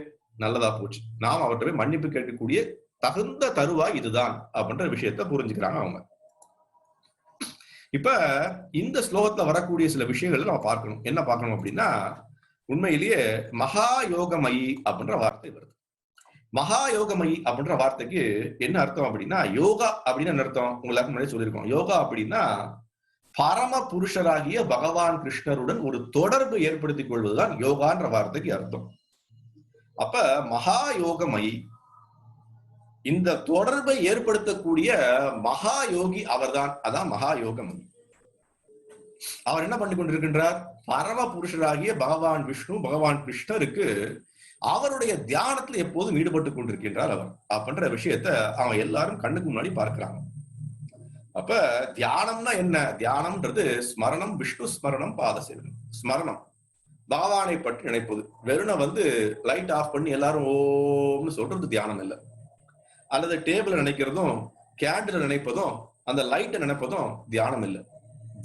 நல்லதா போச்சு, நாம் அவர்கிட்ட மன்னிப்பு கேட்கக்கூடிய தகுந்த தருவாய் இதுதான் அப்படின்ற விஷயத்த புரிஞ்சுக்கிறாங்க அவங்க. இப்ப இந்த ஸ்லோகத்துல வரக்கூடிய சில விஷயங்கள் நம்ம பார்க்கணும். என்ன பார்க்கணும் அப்படின்னா, உண்மையிலேயே மகா யோகமயி அப்படின்ற வார்த்தை வருது. மகா யோகமயி அப்படின்ற வார்த்தைக்கு என்ன அர்த்தம் அப்படின்னா, யோகா அப்படின்னு என்ன அர்த்தம் உங்களுக்கு முன்னாடி சொல்லியிருக்கோம். யோகா அப்படின்னா பரம புருஷராகிய பகவான் கிருஷ்ணருடன் ஒரு தொடர்பு ஏற்படுத்திக் கொள்வதுதான் யோகான்ற வார்த்தைக்கு அர்த்தம். அப்ப மகா யோகமயி, இந்த தொடர்பை ஏற்படுத்தக்கூடிய மகா யோகி அவர்தான். அதான் மகா யோகமயி. அவர் என்ன பண்ணி கொண்டிருக்கின்றார்? பரம புருஷராகிய பகவான் விஷ்ணு, பகவான் கிருஷ்ணருக்கு அவருடைய தியானத்துல எப்போதும் ஈடுபட்டு கொண்டிருக்கின்றார் அவர் அப்படின்ற விஷயத்த அவங்க எல்லாரும் கண்ணுக்கு முன்னாடி பார்க்கிறாங்க. அப்ப தியானம்னா என்ன? தியானம்ன்றது ஸ்மரணம், விஷ்ணு ஸ்மரணம், பாத சேவனம். ஸ்மரணம், பகவானை பற்றி நினைப்பது. வெறும் லைட் ஆஃப் பண்ணி எல்லாரும் ஓம்னு சொல்றது தியானம் இல்லை. அல்லது டேபிள் நினைக்கிறதும், கேண்டில் நினைப்பதும், அந்த லைட்டை நினைப்பதும் தியானம் இல்லை.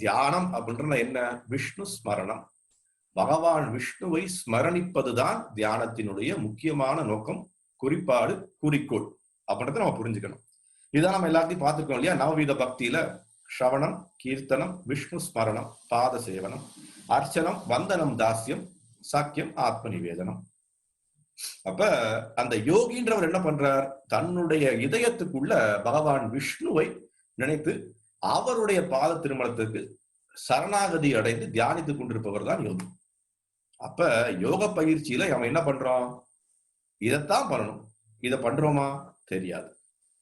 தியானம் அப்படின்ற என்ன? விஷ்ணு ஸ்மரணம், பகவான் விஷ்ணுவை ஸ்மரணிப்பதுதான் தியானத்தினுடைய முக்கியமான நோக்கம், குறிப்பாடு, குறிக்கோள் அப்படின்றத நம்ம புரிஞ்சுக்கணும். இதான் நம்ம எல்லாத்தையும் பார்த்துருக்கோம் இல்லையா? நவவித பக்தியில ஸ்ரவணம், கீர்த்தனம், விஷ்ணு ஸ்மரணம், பாத சேவனம், அர்ச்சனம், வந்தனம், தாஸ்யம், சாக்கியம், ஆத்ம நிவேதனம். அப்ப அந்த யோகின்றவர் என்ன பண்றார்? தன்னுடைய இதயத்துக்குள்ள பகவான் விஷ்ணுவை நினைத்து அவருடைய பாத திருமணத்துக்கு சரணாகதி அடைந்து தியானித்துக் கொண்டிருப்பவர் தான் யோகி. அப்ப யோக பயிற்சியில அவன் என்ன பண்றான்? இதைத்தான் பண்ணணும். இதை பண்றோமா? தெரியாது.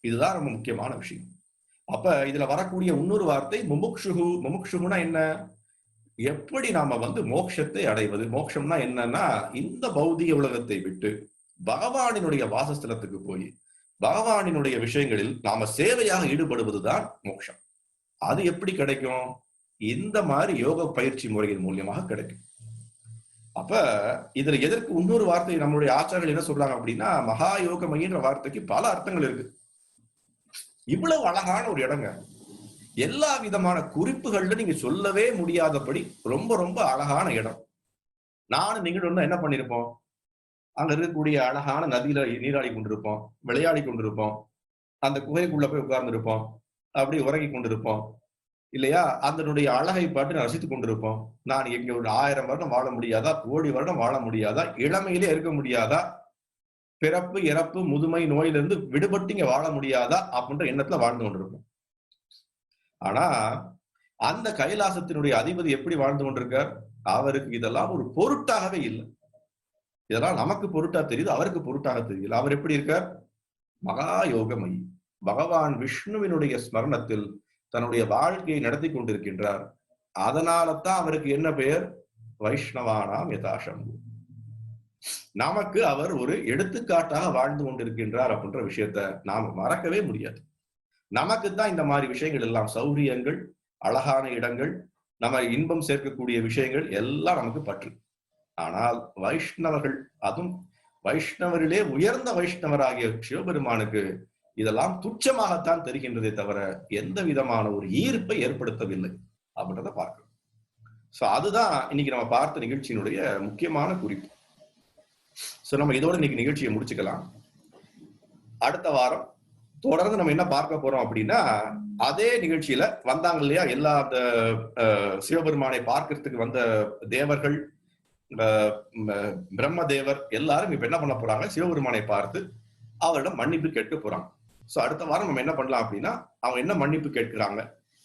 இதுதான் ரொம்ப முக்கியமான விஷயம். அப்ப இதுல வரக்கூடிய இன்னொரு வார்த்தை முமுக்ஷுகு. முமுக்ஷுகுனா என்ன? எப்படி நாம மோட்சத்தை அடைவது? மோட்சம்னா என்னன்னா, இந்த பௌதிக உலகத்தை விட்டு பகவானினுடைய வாசஸ்தலத்துக்கு போய் பகவானினுடைய விஷயங்களில் நாம சேவையாக ஈடுபடுவதுதான் மோட்சம். அது எப்படி கிடைக்கும்? இந்த மாதிரி யோக பயிற்சி முறையின் மூலியமாக கிடைக்கும். அப்ப இதுல எதற்கு இன்னொரு வார்த்தை நம்மளுடைய ஆச்சாரியர்கள் என்ன சொல்றாங்க அப்படின்னா, மகா யோகமயின்ற வார்த்தைக்கு பல அர்த்தங்கள் இருக்கு. இவ்வளவு அழகான ஒரு இடங்க, எல்லா விதமான குறிப்புகள்ல நீங்க சொல்லவே முடியாதபடி ரொம்ப ரொம்ப அழகான இடம். நானும் நீங்களும் என்ன பண்ணிருப்போம்? அங்க இருக்கக்கூடிய அழகான நதியில நீராடி கொண்டிருப்போம், விளையாடி கொண்டிருப்போம், அந்த குகைக்குள்ள போய் உட்கார்ந்து இருப்போம், அப்படி உறங்கி கொண்டிருப்போம் இல்லையா? அதனுடைய அழகை பாட்டு ரசித்துக் கொண்டிருப்போம். நான் எங்க ஒரு 1000 வருடம் வாழ முடியாதா? கோடி வருடம் வாழ முடியாதா? இளமையிலே இருக்க முடியாதா? பிறப்பு, இறப்பு, முதுமை, நோயிலிருந்து விடுபட்டு இங்க வாழ முடியாதா? அப்படின்ற எண்ணத்துல வாழ்ந்து கொண்டிருப்போம். ஆனா அந்த கைலாசத்தினுடைய அதிபதி எப்படி வாழ்ந்து கொண்டிருக்கார்? அவருக்கு இதெல்லாம் ஒரு பொருட்டாகவே இல்லை. இதெல்லாம் நமக்கு பொருட்டா தெரியுது, அவருக்கு பொருட்டாக தெரியல. அவர் எப்படி இருக்கார்? மகா யோகமயி. பகவான் விஷ்ணுவினுடைய ஸ்மரணத்தில் தன்னுடைய வாழ்க்கையை நடத்தி கொண்டிருக்கின்றார். அதனால தான் அவருக்கு என்ன பெயர்? வைஷ்ணவானாம் யதாசம்பு. நமக்கு அவர் ஒரு எடுத்துக்காட்டாக வாழ்ந்து கொண்டிருக்கின்றார் அப்படின்ற விஷயத்த நாம மறக்கவே முடியாது. நமக்கு தான் இந்த மாதிரி விஷயங்கள் எல்லாம், சௌரியங்கள், அழகான இடங்கள், நம்ம இன்பம் சேர்க்கக்கூடிய விஷயங்கள் எல்லாம் நமக்கு பற்று. ஆனால் வைஷ்ணவர்கள், அதுவும் வைஷ்ணவரிலே உயர்ந்த வைஷ்ணவராகிய சிவபெருமானுக்கு இதெல்லாம் துச்சமாகத்தான் தெரிகின்றதே தவிர எந்த விதமான ஒரு ஈர்ப்பை ஏற்படுத்தவில்லை அப்படின்றத பார்க்கணும். சோ அதுதான் இன்னைக்கு நம்ம பார்த்த நிகழ்ச்சியினுடைய முக்கியமான குறிப்பு. சோ நம்ம இதோட இன்னைக்கு நிகழ்ச்சியை முடிச்சுக்கலாம். அடுத்த வாரம் தொடர்ந்து நம்ம என்ன பார்க்க போறோம் அப்படின்னா, அதே நிகழ்ச்சியில வந்தாங்க இல்லையா எல்லா அந்த சிவபெருமானை பார்க்கறதுக்கு வந்த தேவர்கள், பிரம்மதேவர் எல்லாரும் இப்ப என்ன பண்ண போறாங்க? சிவபெருமானை பார்த்து அவரிடம் மன்னிப்பு கேட்க போறாங்க. சோ அடுத்த வாரம் நம்ம என்ன பண்ணலாம் அப்படின்னா, அவங்க என்ன மன்னிப்பு கேட்கிறாங்க,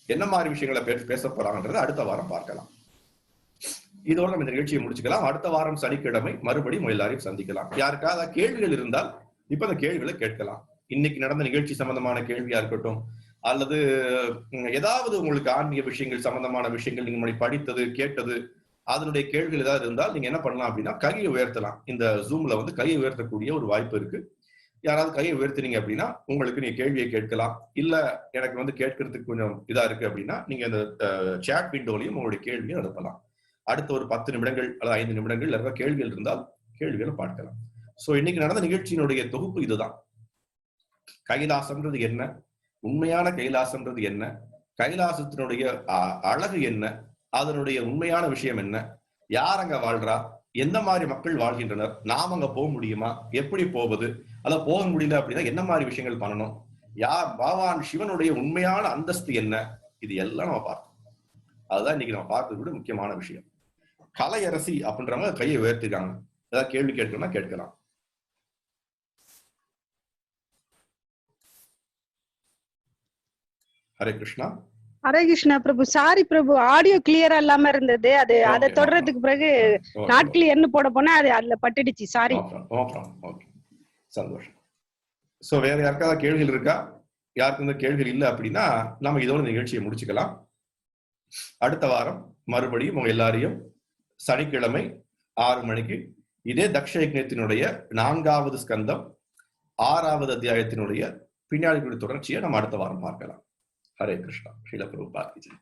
என்ன மாதிரி விஷயங்களை பேச போறாங்கன்றத அடுத்த வாரம் பார்க்கலாம். இதோட நம்ம இந்த நிகழ்ச்சியை முடிச்சுக்கலாம். அடுத்த வாரம் சனிக்கிழமை மறுபடியும் எல்லாரையும் சந்திக்கலாம். யாருக்காவது கேள்விகள் இருந்தால் இப்ப அந்த கேள்விகளை கேட்கலாம். இன்னைக்கு நடந்த நிகழ்ச்சி சம்பந்தமான கேள்வியா இருக்கட்டும், அல்லது ஏதாவது உங்களுக்கு ஆன்மீக விஷயங்கள் சம்பந்தமான விஷயங்கள் நீங்க முன்னாடி படித்தது கேட்டது அதனுடைய கேள்விகள் ஏதாவது இருந்தால் நீங்க என்ன பண்ணலாம் அப்படின்னா கையை உயர்த்தலாம். இந்த ஜூம்ல வந்து கையை உயர்த்தக்கூடிய ஒரு வாய்ப்பு இருக்கு. யாராவது கையை உயர்த்தினீங்க அப்படின்னா உங்களுக்கு நீங்க கேள்வியை கேட்கலாம். இல்ல எனக்கு வந்து கேட்கறதுக்கு கொஞ்சம் இதா இருக்கு அப்படின்னா நீங்க அந்த சாட் விண்டோலையும் உங்களுடைய கேள்வியை அனுப்பலாம். அடுத்த ஒரு 10 நிமிடங்கள் அல்லது 5 நிமிடங்கள் ஏதாவது கேள்விகள் இருந்தால் கேள்விகளை பார்க்கலாம். சோ இன்னைக்கு நடந்த நிகழ்ச்சியினுடைய தொகுப்பு இதுதான். கைலாசம்ன்றது என்ன, உண்மையான கைலாசம்ன்றது என்ன, கைலாசத்தினுடைய அழகு என்ன, அதனுடைய உண்மையான விஷயம் என்ன, யார் அங்க வாழ்றா, எந்த மாதிரி மக்கள் வாழ்கின்றனர், நாம் அங்க போக முடியுமா, எப்படி போவது, அத போக முடியல அப்படின்னா என்ன மாதிரி விஷயங்கள் பண்ணணும், பகவான் சிவனுடைய உண்மையான அந்தஸ்து என்ன, இது எல்லாம் நம்ம பார்த்தோம். அதுதான் இன்னைக்கு நம்ம பார்க்கக்கூடிய முக்கியமான விஷயம். கலையரசி அப்படின்றவங்க கையை உயர்த்திருக்காங்க. ஏதாவது கேள்வி கேட்கணும்னா கேட்கலாம். ஹரே கிருஷ்ணா. ஹரே கிருஷ்ணா பிரபு. சாரி பிரபு, ஆடியோ கிளியரா இல்லாம இருந்தது. அது அதை தொடர்றதுக்கு பிறகு நாட் கிளியர்னு போட போனா அது அதுல பட்டுடுச்சு. சாரி. சந்தோஷம். சோ வேற யாருக்காவது கேள்விகள் இருக்கா? யாருக்கு இந்த கேள்விகள் இல்லை அப்படின்னா நம்ம இதோட நிகழ்ச்சியை முடிச்சுக்கலாம். அடுத்த வாரம் மறுபடியும் உங்க எல்லாரையும் சனிக்கிழமை 6 மணிக்கு இதே தக்ஷ யஜ்ஞத்தினுடைய 4வது ஸ்கந்தம் 6வது அத்தியாயத்தினுடைய பின்னாடி தொடர்ச்சியை நம்ம அடுத்த வாரம் பார்க்கலாம். ஹரே கிருஷ்ணா. ஸ்ரீல பிரபுபாத் கி ஜெய்.